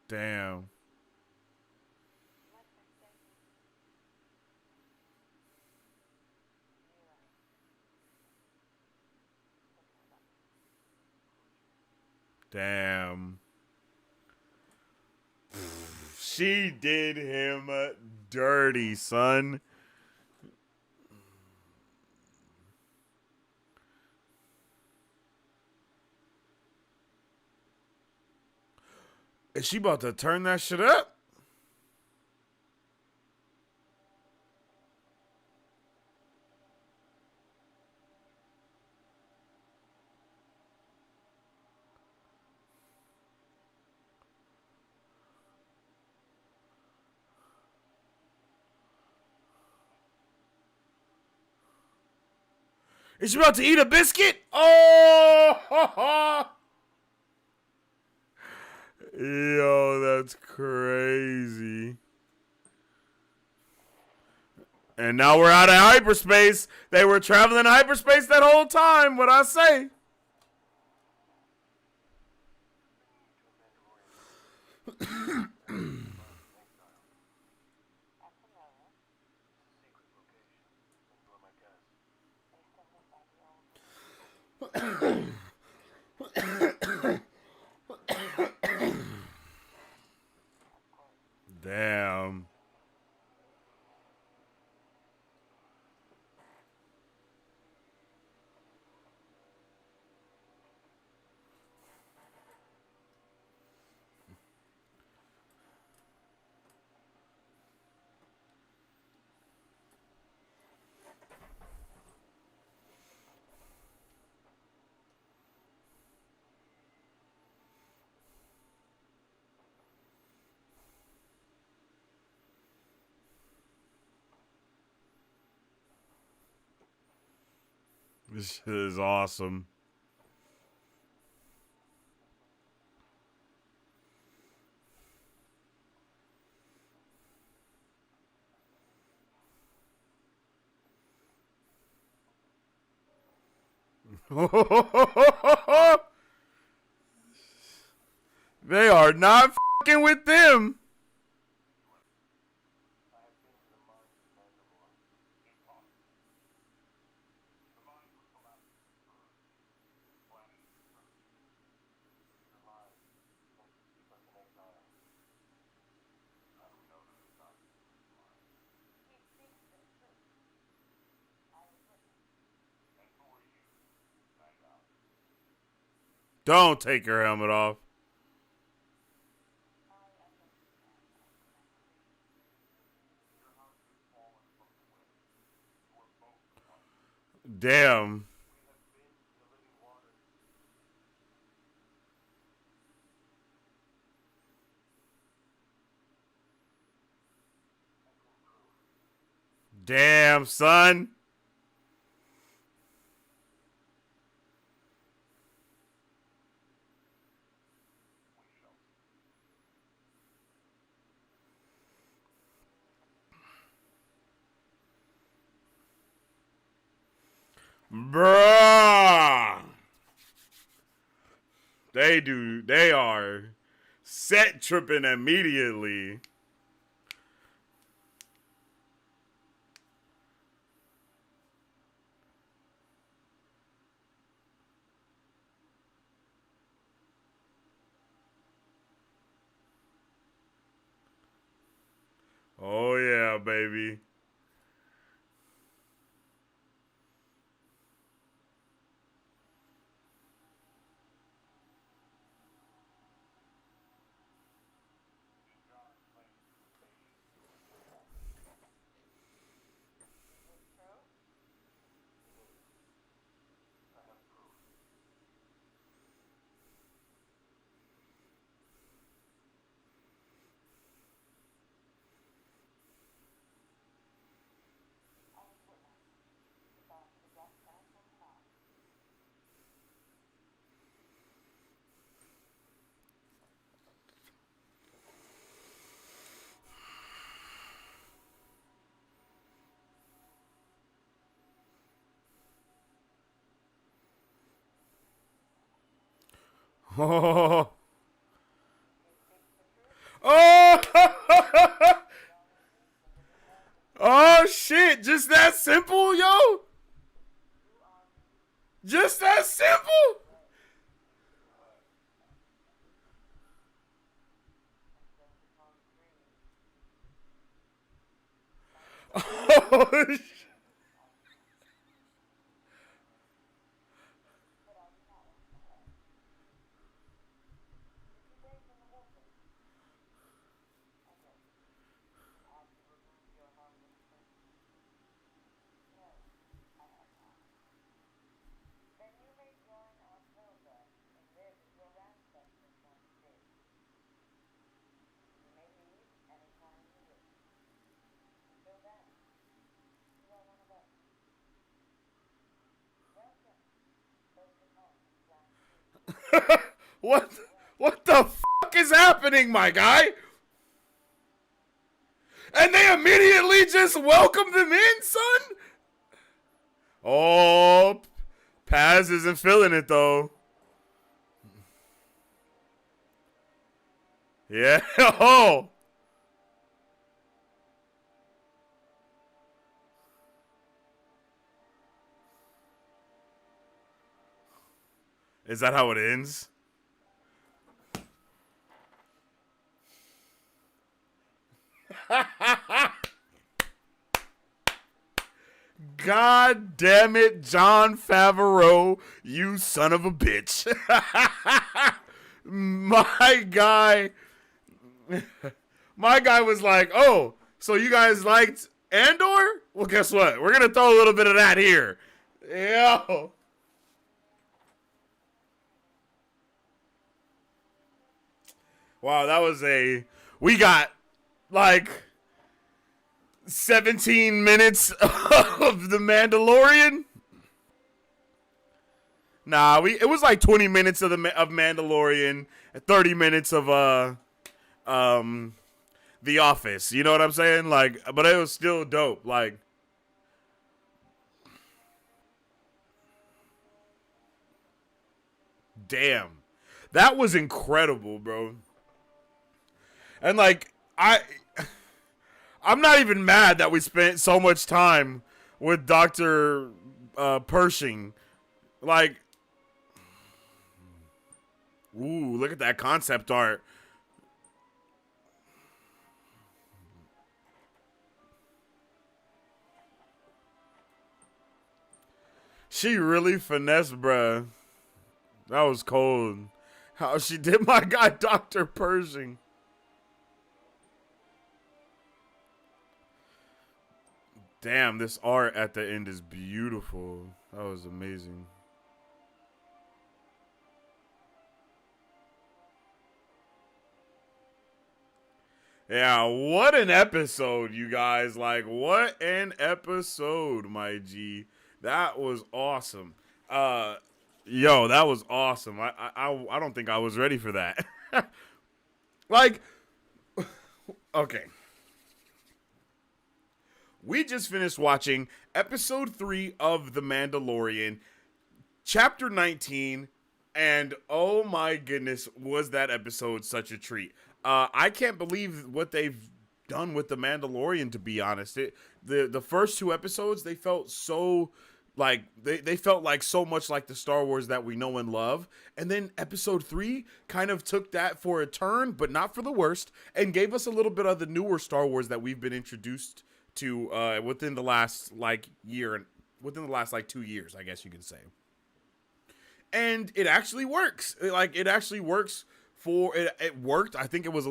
Damn. Damn. She did him dirty, son. Is she about to turn that shit up? Is she about to eat a biscuit? Oh! Yo, that's crazy. And now we're out of hyperspace. They were traveling hyperspace that whole time. What I say? Damn. This shit is awesome. They are not fucking with them. Don't take your helmet off. Damn. Damn, son. Bruh. They are set tripping immediately. Oh yeah, baby. Oh. shit, just that simple, yo? Just that simple? Oh, what? What the fuck is happening, my guy? And they immediately just welcomed him in, son? Oh, Paz isn't feeling it, though. Yeah. Oh. Is that how it ends? God damn it, Jon Favreau, you son of a bitch. My guy. My guy was like, oh, so you guys liked Andor? Well, guess what? We're going to throw a little bit of that here. Yo. Wow, that was we got like 17 minutes of The Mandalorian. Nah, it was like 20 minutes of Mandalorian, 30 minutes of The Office. You know what I'm saying? Like, but it was still dope. Like, damn, that was incredible, bro. And like, I'm not even mad that we spent so much time with Dr. Pershing. Like, ooh, look at that concept art. She really finessed, bruh. That was cold. How she did my guy Dr. Pershing. Damn, this art at the end is beautiful. That was amazing. Yeah, what an episode, you guys. Like, what an episode, my G. That was awesome. Yo, that was awesome. I don't think I was ready for that. Like, okay. We just finished watching episode 3 of The Mandalorian, chapter 19, and oh my goodness, was that episode such a treat. I can't believe what they've done with The Mandalorian, to be honest. The first 2 episodes, they felt so like they felt like so much like the Star Wars that we know and love. And then episode 3 kind of took that for a turn, but not for the worst, and gave us a little bit of the newer Star Wars that we've been introduced to within the last like year, within the last like 2 years, I guess you can say. And it actually works. It actually works. It worked. I think it was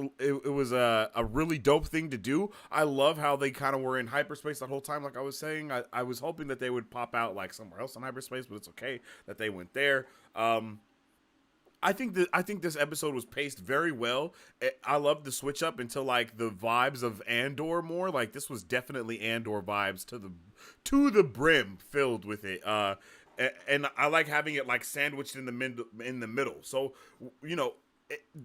a really dope thing to do. I love how they kind of were in hyperspace that whole time. Like I was saying, I was hoping that they would pop out like somewhere else in hyperspace, but it's okay that they went there. I think this episode was paced very well. I love the switch up into like the vibes of Andor more. Like this was definitely Andor vibes to the brim, filled with it. And I like having it like sandwiched in the middle. So you know.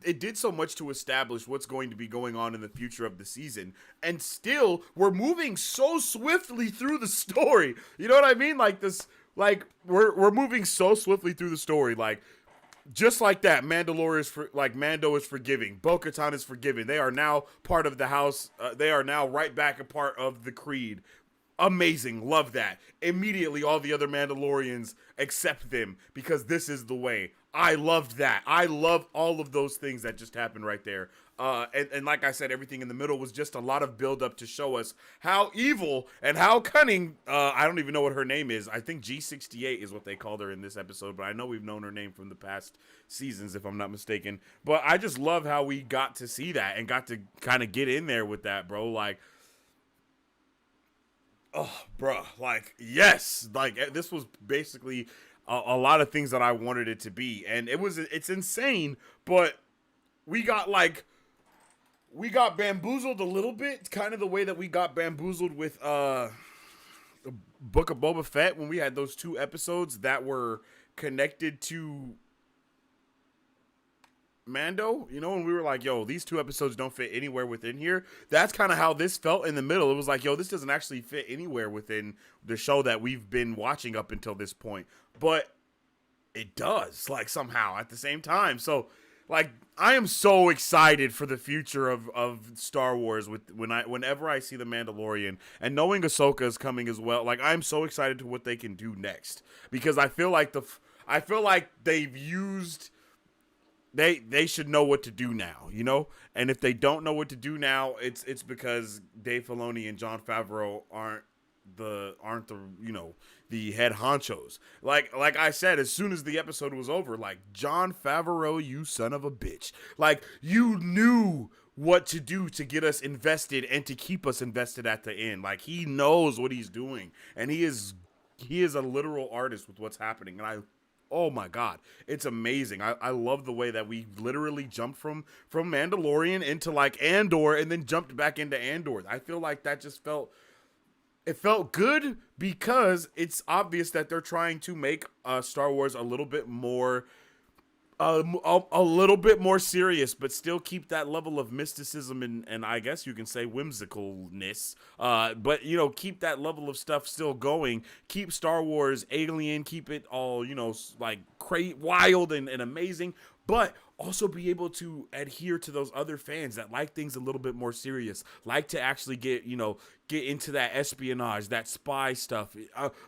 It did so much to establish what's going to be going on in the future of the season, and still we're moving so swiftly through the story. You know what I mean? Like this, like we're moving so swiftly through the story, like just like that. Mando is forgiving. Bo-Katan is forgiven. They are now part of the house. They are now right back a part of the Creed. Amazing. Love that. Immediately, all the other Mandalorians accept them because this is the way. I loved that. I love all of those things that just happened right there. And like I said, everything in the middle was just a lot of build up to show us how evil and how cunning. I don't even know what her name is. I think G68 is what they called her in this episode, but I know we've known her name from the past seasons, if I'm not mistaken. But I just love how we got to see that and got to kind of get in there with that, bro. Like, oh, bro, like, yes, like this was basically a lot of things that I wanted it to be, and it's insane, but we got like we got bamboozled a little bit, kind of the way that we got bamboozled with Book of Boba Fett when we had those 2 episodes that were connected to Mando, you know, and we were like, yo, these 2 episodes don't fit anywhere within here. That's kind of how this felt in the middle. It was like, yo, this doesn't actually fit anywhere within the show that we've been watching up until this point. But it does, like, somehow at the same time. So, like, I am so excited for the future of Star Wars whenever I see The Mandalorian, and knowing Ahsoka is coming as well. Like, I'm so excited to what they can do next, because I feel like they've used. They should know what to do now, you know? And if they don't know what to do now, it's because Dave Filoni and Jon Favreau aren't the you know, the head honchos. Like I said, as soon as the episode was over, like, Jon Favreau, you son of a bitch. Like, you knew what to do to get us invested and to keep us invested at the end. Like, he knows what he's doing, and he is a literal artist with what's happening. And oh my God, it's amazing. I love the way that we literally jumped from Mandalorian into like Andor and then jumped back into Andor. I feel like that just felt good because it's obvious that they're trying to make Star Wars a little bit more a little bit more serious, but still keep that level of mysticism and I guess you can say whimsicalness. But, you know, keep that level of stuff still going. Keep Star Wars alien, keep it all, you know, like wild and amazing, but also be able to adhere to those other fans that like things a little bit more serious, like to actually get into that espionage, that spy stuff,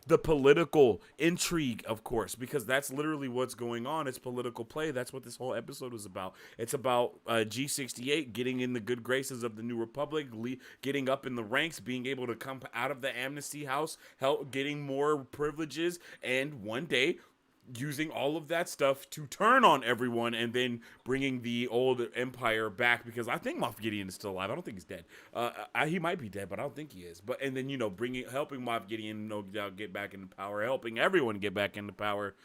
the political intrigue, of course, because that's literally what's going on. It's political play. That's what this whole episode was about. It's about G68 getting in the good graces of the New Republic, getting up in the ranks, being able to come out of the amnesty house, getting more privileges, and one day using all of that stuff to turn on everyone and then bringing the old empire back, because I think Moff Gideon is still alive. I don't think he's dead. He might be dead, but I don't think he is. But and then, you know, helping Moff Gideon get back into power, helping everyone get back into power.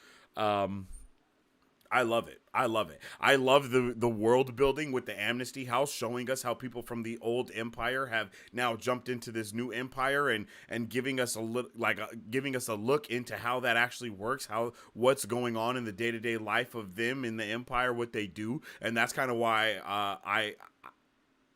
I love it. I love it. I love the world building with the Amnesty House showing us how people from the old empire have now jumped into this new empire and giving us giving us a look into how that actually works, what's going on in the day-to-day life of them in the empire, what they do. And that's kind of why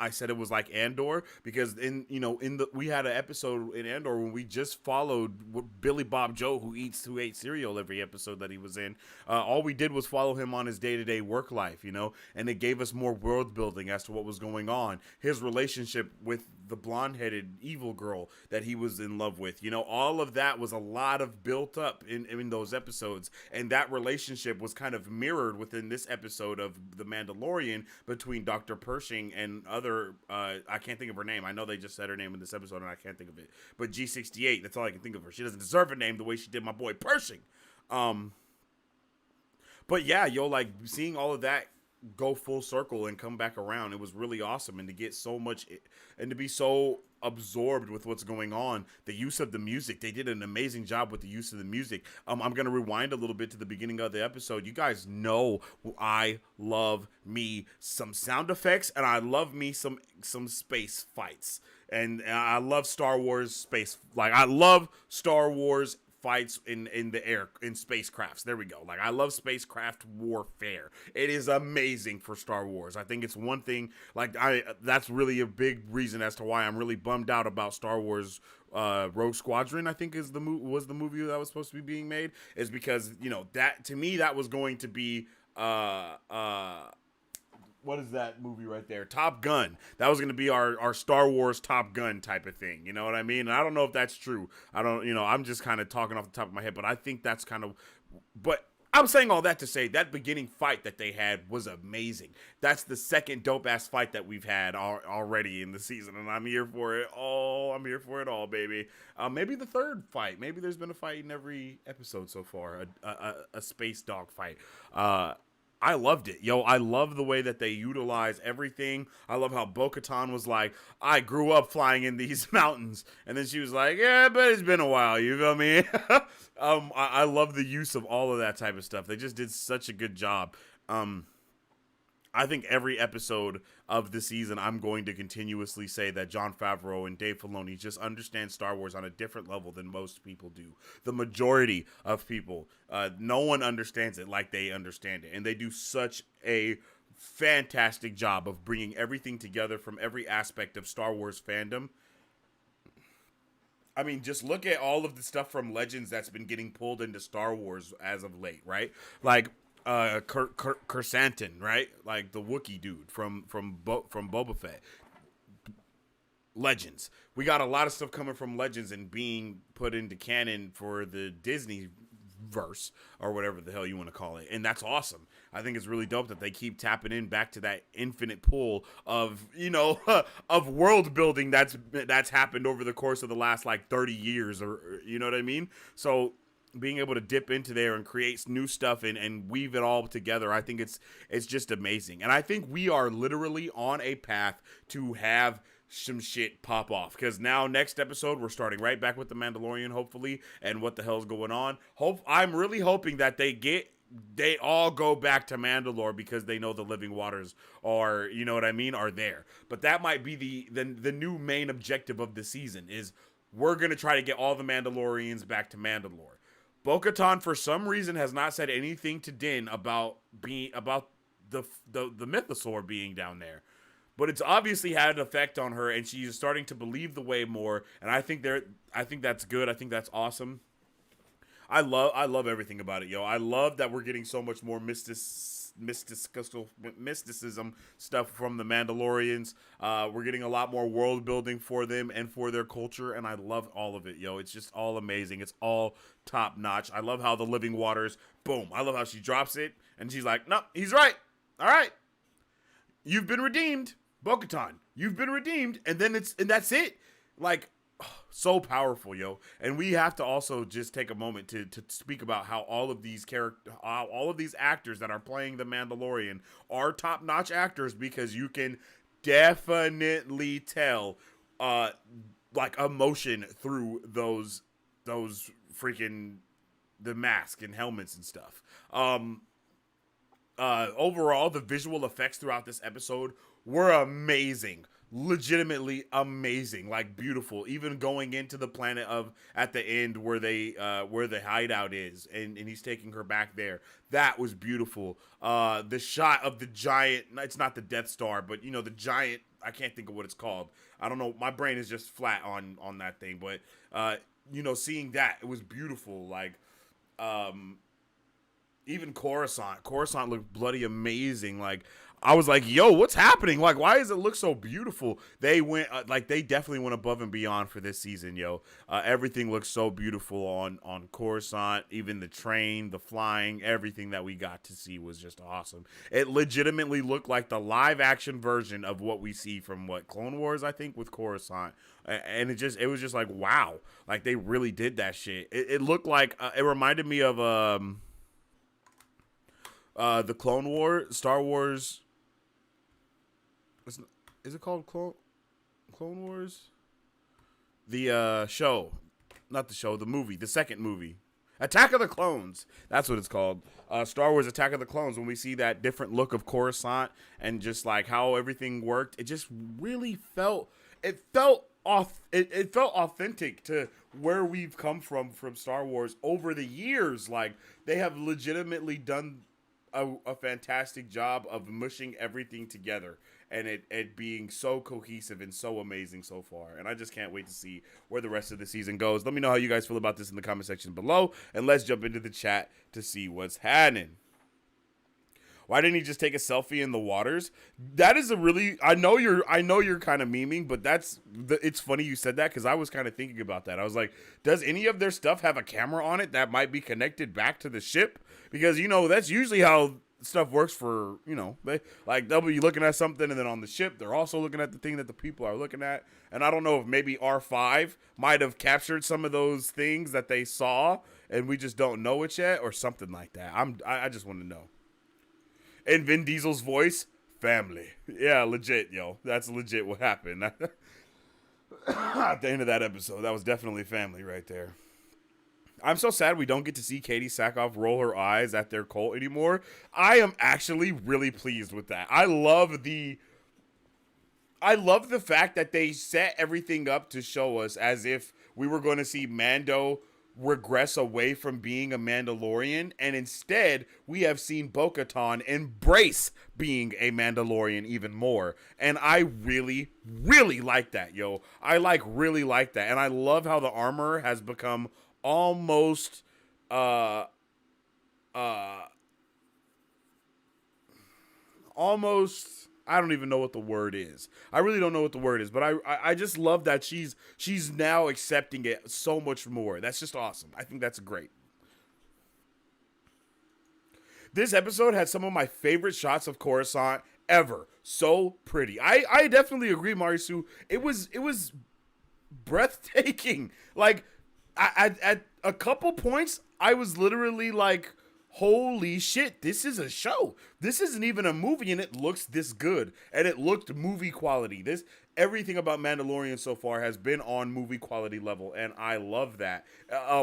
I said it was like Andor, because we had an episode in Andor when we just followed Billy Bob Joe, who ate cereal every episode that he was in. All we did was follow him on his day-to-day work life, you know, and it gave us more world building as to what was going on. His relationship with the blonde-headed evil girl that he was in love with, you know, all of that was a lot of built up in those episodes, and that relationship was kind of mirrored within this episode of The Mandalorian between Dr. Pershing and other I can't think of her name. I know they just said her name in this episode and I can't think of it, but G68, that's all I can think of her. She doesn't deserve a name the way she did my boy Pershing. But yeah, like seeing all of that go full circle and come back around, it was really awesome. And to get so much and to be so absorbed with what's going on, the use of the music, they did an amazing job with the use of the music. I'm going to rewind a little bit to the beginning of the episode. You guys know I love me some sound effects, and I love me some space fights, and I love Star Wars space. Like, I love Star Wars fights in the air, in spacecrafts. There we go. Like, I love spacecraft warfare. It is amazing for Star Wars. I think it's one thing, like, that's really a big reason as to why I'm really bummed out about Star Wars Rogue Squadron, I think was the movie that was supposed to be being made, is because, you know, that to me that was going to be what is that movie right there? Top Gun. That was going to be our Star Wars Top Gun type of thing. You know what I mean? And I don't know if that's true. I don't, I'm just kind of talking off the top of my head, but I think that's kind of, but I'm saying all that to say that beginning fight that they had was amazing. That's the second dope ass fight that we've had already in the season, and I'm here for it all. I'm here for it all, baby. Maybe the third fight. Maybe there's been a fight in every episode so far. A space dog fight. I loved it. Yo, I love the way that they utilize everything. I love how Bo-Katan was like, I grew up flying in these mountains. And then she was like, yeah, but it's been a while. You feel me? I love the use of all of that type of stuff. They just did such a good job. I think every episode of the season, I'm going to continuously say that Jon Favreau and Dave Filoni just understand Star Wars on a different level than most people do. The majority of people, no one understands it like they understand it. And they do such a fantastic job of bringing everything together from every aspect of Star Wars fandom. I mean, just look at all of the stuff from Legends that's been getting pulled into Star Wars as of late, right? Like, Kersantin, right? Like the Wookiee dude from Boba Fett. Legends. We got a lot of stuff coming from Legends and being put into canon for the Disney verse or whatever the hell you want to call it, and that's awesome. I think it's really dope that they keep tapping in back to that infinite pool of of world building that's happened over the course of the last like 30 years, or you know what I mean. So being able to dip into there and create new stuff and weave it all together, I think it's just amazing. And I think we are literally on a path to have some shit pop off, because now next episode we're starting right back with the Mandalorian, hopefully, and what the hell's going on. I'm really hoping that they all go back to Mandalore because they know the living waters are, you know what I mean, are there. But that might be the new main objective of the season, is we're going to try to get all the Mandalorians back to Mandalore. Bo-Katan, for some reason, has not said anything to Din about the mythosaur being down there, but it's obviously had an effect on her, and she's starting to believe the way more. And I think that's good. I think that's awesome. I love everything about it, yo. I love that we're getting so much more mysticism stuff from the Mandalorians. We're getting a lot more world building for them and for their culture, and I love all of it, yo. It's just all amazing. It's all top notch. I love how the living waters, boom. I love how she drops it and she's like, "No, he's right. All right, you've been redeemed, Bo-Katan. You've been redeemed," and that's it. Like, so powerful, yo. And we have to also just take a moment to speak about how all of these actors that are playing the Mandalorian are top-notch actors, because you can definitely tell like emotion through those freaking the mask and helmets and stuff. Overall, the visual effects throughout this episode were amazing. Legitimately amazing, like beautiful. Even going into the planet at the end where the hideout is, and he's taking her back there, that was beautiful. The shot of the giant, it's not the Death Star, but the giant, I can't think of what it's called. I don't know, my brain is just flat on that thing, but seeing that, it was beautiful. Like even Coruscant looked bloody amazing. Like, I was like, yo, what's happening? Like, why does it look so beautiful? They went, they definitely went above and beyond for this season, yo. Everything looks so beautiful on Coruscant. Even the train, the flying, everything that we got to see was just awesome. It legitimately looked like the live action version of what we see from Clone Wars, I think, with Coruscant. And it was just like, wow. Like, they really did that shit. It looked like, it reminded me of, the Clone War, Star Wars. Is it called Clone Wars? The show, not the show, the movie, the second movie, Attack of the Clones. That's what it's called. Star Wars Attack of the Clones. When we see that different look of Coruscant and just like how everything worked, it just really felt authentic to where we've come from Star Wars over the years. Like, they have legitimately done a fantastic job of mushing everything together, and it being so cohesive and so amazing so far. And I just can't wait to see where the rest of the season goes. Let me know how you guys feel about this in the comment section below, and let's jump into the chat to see what's happening. Why didn't he just take a selfie in the waters? That is a really, I know you're kind of memeing, but it's funny you said that because I was kind of thinking about that. I was like, does any of their stuff have a camera on it that might be connected back to the ship? Because, that's usually how stuff works for, they'll be looking at something and then on the ship, they're also looking at the thing that the people are looking at. And I don't know if maybe R5 might have captured some of those things that they saw and we just don't know it yet or something like that. I just want to know. And Vin Diesel's voice, family. Yeah, legit, yo. That's legit what happened. At the end of that episode, that was definitely family right there. I'm so sad we don't get to see Katie Sackhoff roll her eyes at their cult anymore. I am actually really pleased with that. I love the fact that they set everything up to show us as if we were going to see Mando regress away from being a Mandalorian, and instead we have seen Bo-Katan embrace being a Mandalorian even more, and I really, really like that, yo. I really like that, and I love how the armor has become almost I don't even know what the word is. I really don't know what the word is, but I just love that she's now accepting it so much more. That's just awesome. I think that's great. This episode had some of my favorite shots of Coruscant ever. So pretty. I definitely agree, Marisu. It was breathtaking. Like at a couple points, I was literally like, holy shit, this is a show. This isn't even a movie, and it looks this good. And it looked movie quality. Everything about Mandalorian so far has been on movie quality level, and I love that.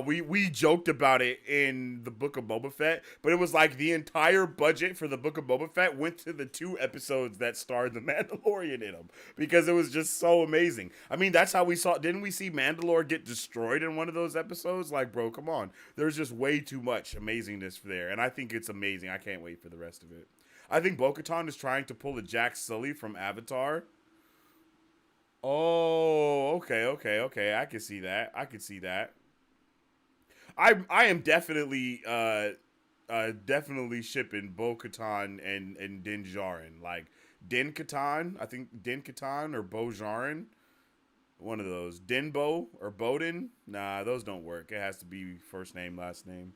We joked about it in the Book of Boba Fett, but it was like the entire budget for the Book of Boba Fett went to the 2 episodes that starred the Mandalorian in them, because it was just so amazing. I mean, that's how didn't we see Mandalore get destroyed in one of those episodes? Like, bro, come on. There's just way too much amazingness there, and I think it's amazing. I can't wait for the rest of it. I think Bo-Katan is trying to pull a Jack Sully from Avatar. Oh, okay. I can see that. I am definitely shipping Bo-Katan and Din Djarin. Like Din Katan, I think Din Katan or Bo Djarin. One of those. Dinbo or Bowden. Nah, those don't work. It has to be first name, last name.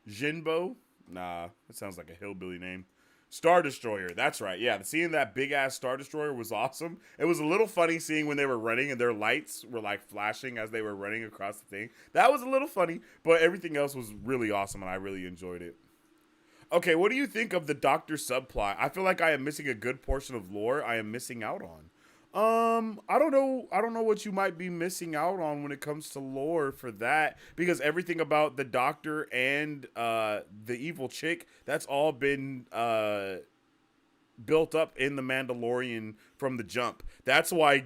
Jinbo? Nah, that sounds like a hillbilly name. Star Destroyer, that's right. Yeah, seeing that big ass Star Destroyer was awesome. It was a little funny seeing when they were running and their lights were like flashing as they were running across the thing. That was a little funny, but everything else was really awesome and I really enjoyed it. Okay, what do you think of the Doctor subplot? I feel like I am missing a good portion of lore I am missing out on. I don't know what you might be missing out on when it comes to lore for that, because everything about the Doctor and the evil chick, that's all been built up in the Mandalorian from the jump. That's why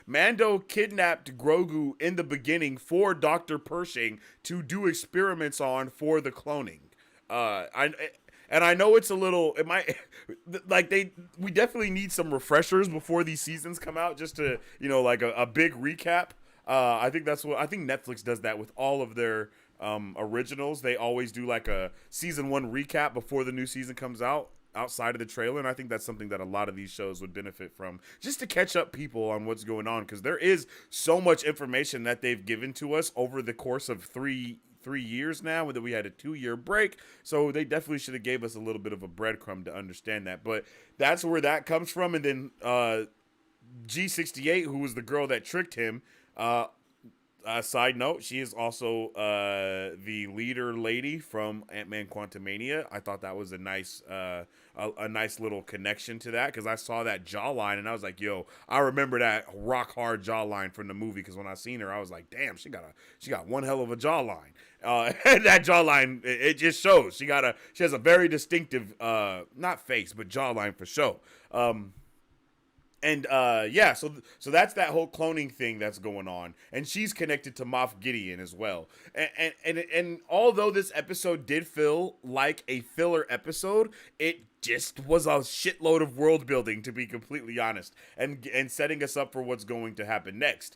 Mando kidnapped Grogu in the beginning for Dr. Pershing to do experiments on for the cloning. I know it's a little, it might, like we definitely need some refreshers before these seasons come out, just to, like a big recap. I think Netflix does that with all of their originals. They always do like a season 1 recap before the new season comes out, outside of the trailer. And I think that's something that a lot of these shows would benefit from, just to catch up people on what's going on. Cause there is so much information that they've given to us over the course of 3 years now, that we had a 2-year break, so they definitely should have gave us a little bit of a breadcrumb to understand that. But that's where that comes from. And then G68, who was the girl that tricked him, side note, she is also the leader lady from Ant-Man Quantumania. I thought that was a nice little connection to that, because I saw that jawline and I was like, yo, I remember that rock hard jawline from the movie, because when I seen her, I was like, damn, she got one hell of a jawline. And that jawline, it just shows she has a very distinctive not face but jawline for show. And And yeah, so that's that whole cloning thing that's going on, and she's connected to Moff Gideon as well. And although this episode did feel like a filler episode, it just was a shitload of world building, to be completely honest, and setting us up for what's going to happen next.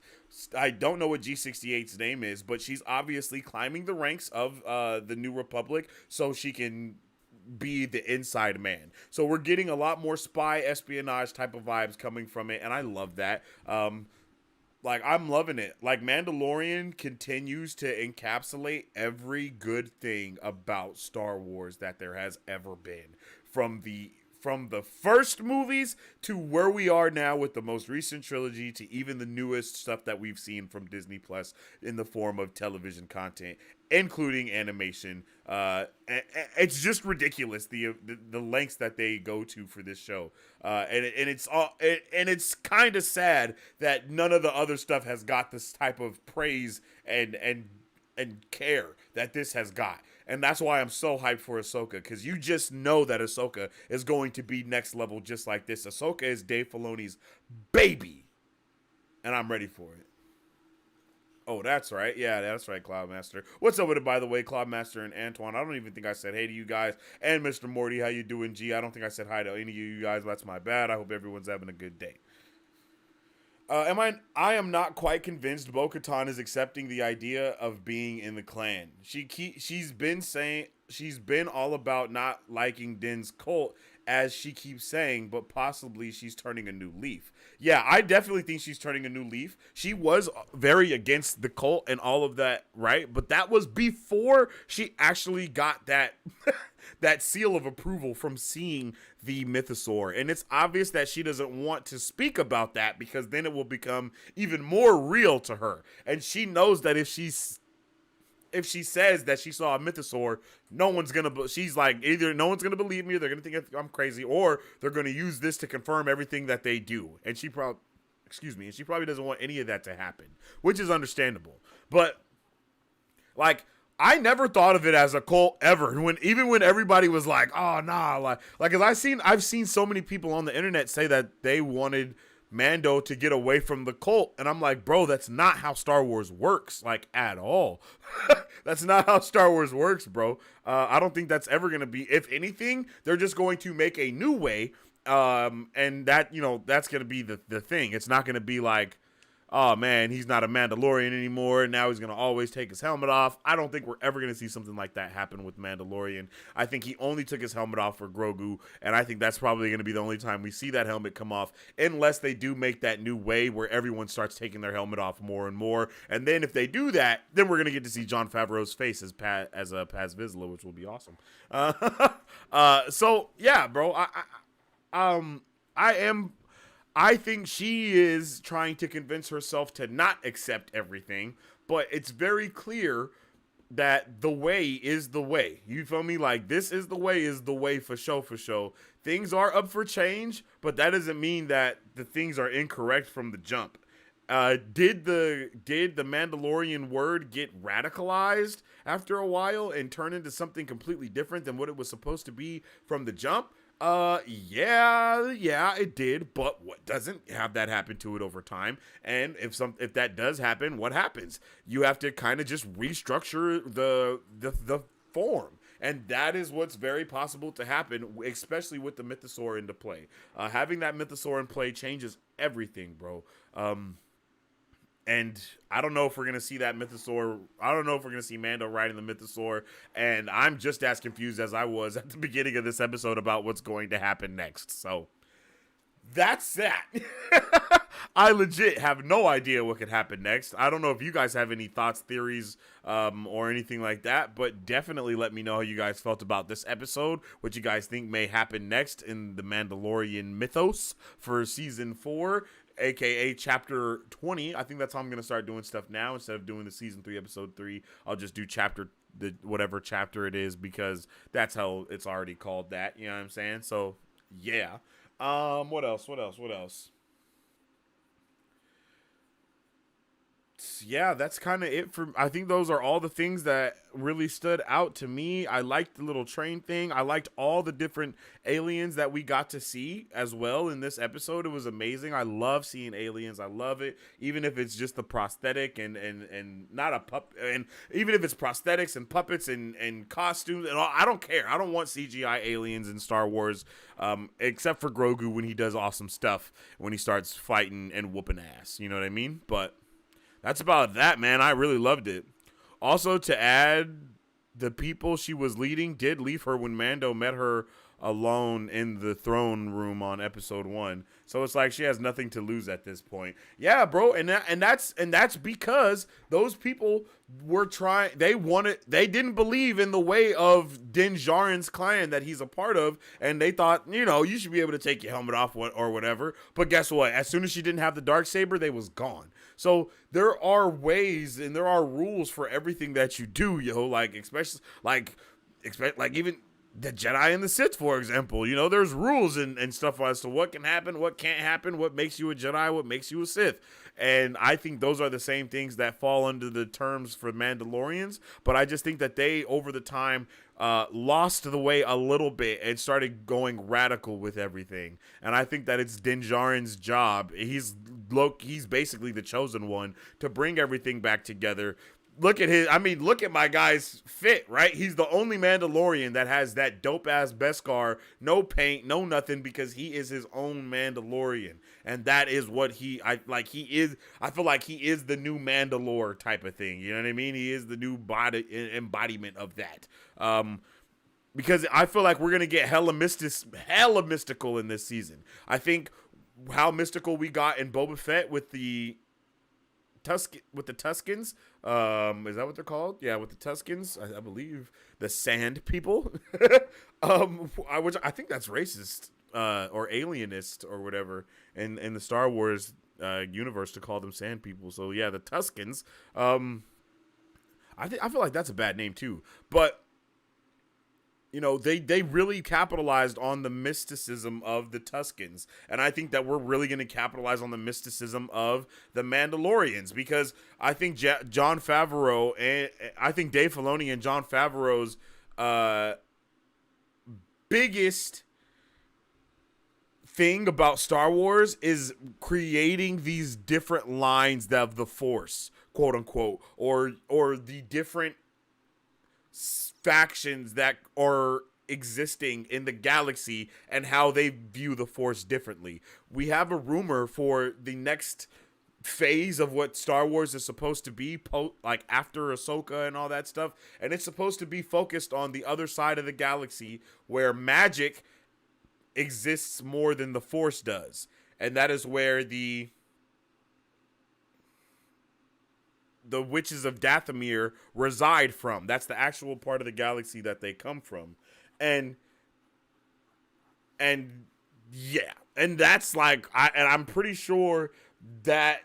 I don't know what G68's name is, but she's obviously climbing the ranks of the New Republic so she can be the inside man. So we're getting a lot more spy espionage type of vibes coming from it, and I love that. Like, I'm loving it. Like, Mandalorian continues to encapsulate every good thing about Star Wars that there has ever been, from the first movies to where we are now with the most recent trilogy, to even the newest stuff that we've seen from Disney Plus in the form of television content, including animation. It's just ridiculous, the lengths that they go to for this show, and it's kind of sad that none of the other stuff has got this type of praise and care that this has got. And that's why I'm so hyped for Ahsoka, because you just know that Ahsoka is going to be next level just like this. Ahsoka is Dave Filoni's baby, and I'm ready for it. Oh, that's right. Yeah, that's right, Cloudmaster. What's up with it, by the way, Cloudmaster and Antoine? I don't even think I said hey to you guys. And Mr. Morty, how you doing, G? I don't think I said hi to any of you guys. That's my bad. I hope everyone's having a good day. I am not quite convinced Bo-Katan is accepting the idea of being in the clan. She's been all about not liking Din's cult, as she keeps saying, but possibly she's turning a new leaf. Yeah, I definitely think she's turning a new leaf. She was very against the cult and all of that, right? But that was before she actually got that that seal of approval from seeing the mythosaur. And it's obvious that she doesn't want to speak about that, because then it will become even more real to her. And she knows that if she says that she saw a mythosaur, no one's gonna. She's like, either no one's gonna believe me, or they're gonna think I'm crazy, or they're gonna use this to confirm everything that they do. And she probably doesn't want any of that to happen, which is understandable. But like, I never thought of it as a cult ever. Even when everybody was like, "Oh nah," like, cause I've seen so many people on the internet say that they wanted Mando to get away from the cult, and I'm like, bro, that's not how Star Wars works, like, at all. That's not how Star Wars works, bro. I don't think that's ever gonna be. If anything, they're just going to make a new way, and that, that's gonna be the thing. It's not gonna be like, oh man, he's not a Mandalorian anymore, and now he's gonna always take his helmet off. I don't think we're ever gonna see something like that happen with Mandalorian. I think he only took his helmet off for Grogu, and I think that's probably gonna be the only time we see that helmet come off, unless they do make that new way where everyone starts taking their helmet off more and more. And then if they do that, then we're gonna get to see Jon Favreau's face as Paz Vizsla, which will be awesome. So yeah, bro, I think she is trying to convince herself to not accept everything, but it's very clear that the way is the way. You feel me? Like, this is the way for show. Things are up for change, but that doesn't mean that the things are incorrect from the jump. Did the Mandalorian word get radicalized after a while and turn into something completely different than what it was supposed to be from the jump? Yeah, it did, but what doesn't have that happen to it over time? And if that does happen, what happens? You have to kind of just restructure the form. And that is what's very possible to happen, especially with the mythosaur into play. Having that mythosaur in play changes everything, bro. And I don't know if we're going to see that mythosaur. I don't know if we're going to see Mando riding the mythosaur. And I'm just as confused as I was at the beginning of this episode about what's going to happen next. So that's that. I legit have no idea what could happen next. I don't know if you guys have any thoughts, theories, or anything like that. But definitely let me know how you guys felt about this episode. What you guys think may happen next in the Mandalorian mythos for season 4. AKA chapter 20. I think that's how I'm gonna start doing stuff now. Instead of doing the season 3 episode 3, I'll just do whatever chapter it is, because that's how it's already called that. You know what I'm saying? So yeah. What else? yeah, that's kind of it for. I think those are all the things that really stood out to me. I liked the little train thing. I liked all the different aliens that we got to see as well in this episode. It was amazing. I love seeing aliens. I love it, even if it's just the prosthetic and not a pup. And even if it's prosthetics and puppets and costumes and all, I don't care. I don't want CGI aliens in Star Wars, except for Grogu when he does awesome stuff when he starts fighting and whooping ass. You know what I mean? But that's about that, man. I really loved it. Also, to add, the people she was leading did leave her when Mando met her alone in the throne room on episode 1. So it's like she has nothing to lose at this point. Yeah, bro, and that's because those people were trying. They didn't believe in the way of Din Djarin's clan that he's a part of, and they thought, you should be able to take your helmet off or whatever. But guess what? As soon as she didn't have the Darksaber, they was gone. So there are ways and there are rules for everything that you do, yo. Like especially like even the Jedi and the Sith, for example. There's rules and stuff as to what can happen, what can't happen, what makes you a Jedi, what makes you a Sith. And I think those are the same things that fall under the terms for Mandalorians. But I just think that they, over the time, lost the way a little bit and started going radical with everything. And I think that it's Din Djarin's job. He's basically the chosen one to bring everything back together. Look at my guy's fit, right? He's the only Mandalorian that has that dope-ass Beskar, no paint, no nothing, because he is his own Mandalorian. And that is what I feel like he is the new Mandalore type of thing. You know what I mean? He is the new embodiment of that. Because I feel like we're going to get hella mystical in this season. I think how mystical we got in Boba Fett with the Tuskens, is that what they're called? Yeah, with the Tuskens, I believe the Sand People, which I think that's racist or alienist or whatever in the Star Wars universe to call them Sand People. So yeah, the Tuskens. I feel like that's a bad name too, but. They really capitalized on the mysticism of the Tuskens. And I think that we're really going to capitalize on the mysticism of the Mandalorians, because I think Jon Favreau and I think Dave Filoni and Jon Favreau's biggest thing about Star Wars is creating these different lines of the Force, quote unquote, or the different factions that are existing in the galaxy and how they view the Force differently. We have a rumor for the next phase of what Star Wars is supposed to be, like after Ahsoka and all that stuff, and it's supposed to be focused on the other side of the galaxy where magic exists more than the Force does, and that is where the witches of Dathomir reside from. That's the actual part of the galaxy that they come from. And yeah, and that's like, I'm pretty sure that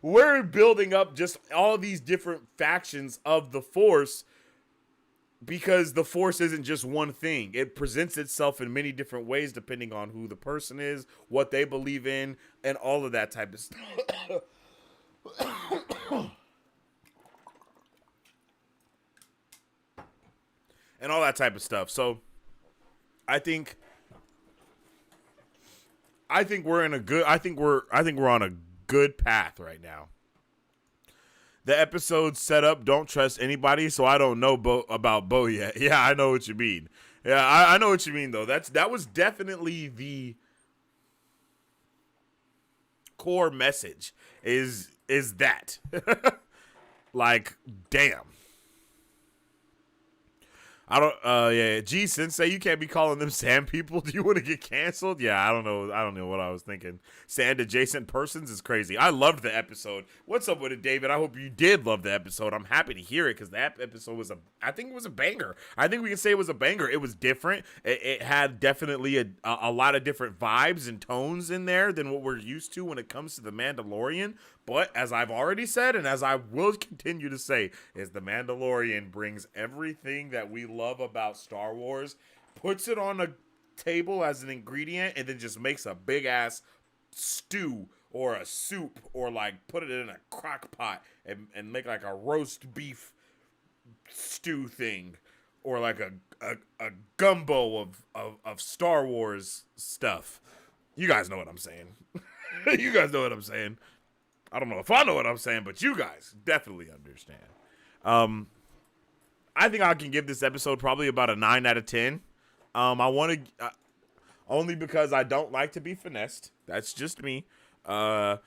we're building up just all these different factions of the Force, because the Force isn't just one thing. It presents itself in many different ways depending on who the person is, what they believe in, and all of that type of stuff. And all that type of stuff. So I think we're on a good path right now. The episode set up "Don't trust anybody," so I don't know about Bo yet. Yeah, I know what you mean. Yeah, I know what you mean though. That was definitely the core message. Is that like, damn. I don't. Yeah. G Sensei, you can't be calling them sand people. Do you want to get canceled? Yeah, I don't know. I don't know what I was thinking. Sand adjacent persons is crazy. I loved the episode. What's up with it, David? I hope you did love the episode. I'm happy to hear it because that episode was I think it was a banger. I think we can say it was a banger. It was different. It had definitely a lot of different vibes and tones in there than what we're used to when it comes to the Mandalorian. But as I've already said, and as I will continue to say, is the Mandalorian brings everything that we love about Star Wars, puts it on a table as an ingredient, and then just makes a big ass stew or a soup, or like put it in a crock pot and make like a roast beef stew thing, or like a gumbo of Star Wars stuff. You guys know what I'm saying. You guys know what I'm saying. I don't know if I know what I'm saying, but you guys definitely understand. I think I can give this episode probably about a 9 out of 10. I want to only because I don't like to be finessed. That's just me. So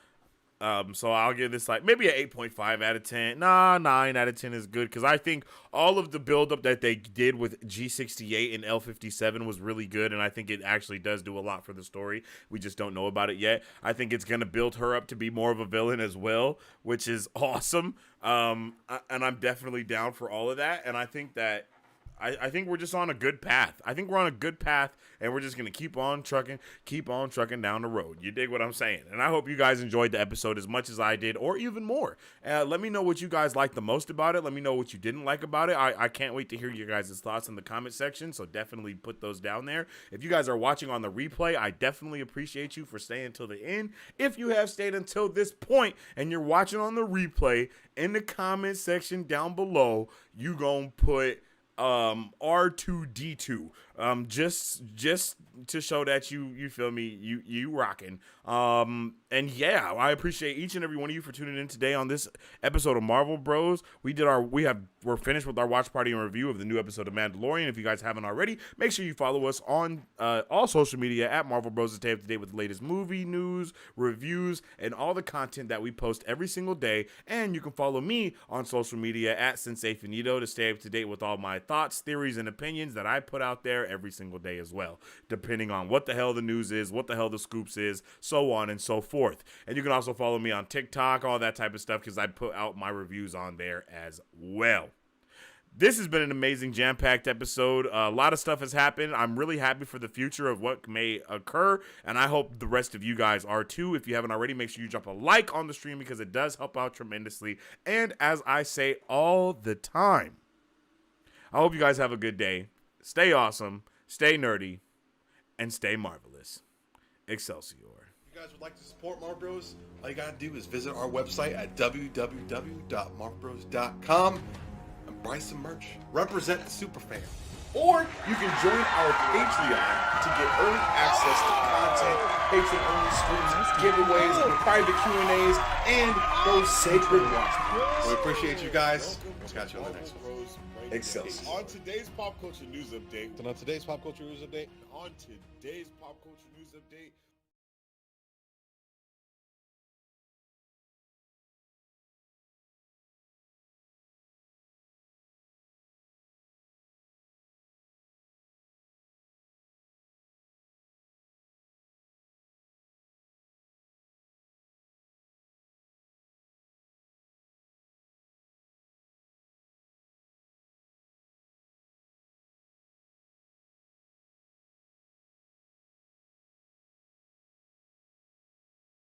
I'll give this like maybe an 8.5 out of 10. Nah, 9 out of 10 is good because I think all of the buildup that they did with G68 and L57 was really good, and I think it actually does do a lot for the story. We just don't know about it yet. I think it's going to build her up to be more of a villain as well, which is awesome. And I'm definitely down for all of that, and I think that I think we're just on a good path. I think we're on a good path, and we're just going to keep on trucking down the road. You dig what I'm saying? And I hope you guys enjoyed the episode as much as I did, or even more. Let me know what you guys liked the most about it. Let me know what you didn't like about it. I can't wait to hear your guys' thoughts in the comment section, so definitely put those down there. If you guys are watching on the replay, I definitely appreciate you for staying until the end. If you have stayed until this point and you're watching on the replay, in the comment section down below, you gonna put R2D2, just to show that you feel me, you rocking. And yeah, I appreciate each and every one of you for tuning in today on this episode of Marvel Bros. We're finished with our watch party and review of the new episode of Mandalorian. If you guys haven't already, make sure you follow us on all social media at Marvel Bros to stay up to date with the latest movie news, reviews, and all the content that we post every single day. And you can follow me on social media at Sensei Finito to stay up to date with all my thoughts, theories, and opinions that I put out there every single day as well, depending on what the hell the news is, what the hell the scoops is, so on and so forth. And you can also follow me on TikTok, all that type of stuff, because I put out my reviews on there as well. This has been an amazing jam-packed episode. A lot of stuff has happened. I'm really happy for the future of what may occur, and I hope the rest of you guys are too. If you haven't already, make sure you drop a like on the stream because it does help out tremendously. And as I say all the time, I hope you guys have a good day. Stay awesome, stay nerdy, and stay marvelous. Excelsior. If you guys would like to support Marvel Bros, all you gotta do is visit our website at www.marvelbros.com and buy some merch. Represent the superfan. Or you can join our Patreon to get early access to content, patron-only streams, giveaways, private Q&As, and those sacred watch parties. We appreciate you guys. We'll catch you on the next one. Excelsior. On today's pop culture news update. On today's pop culture news update.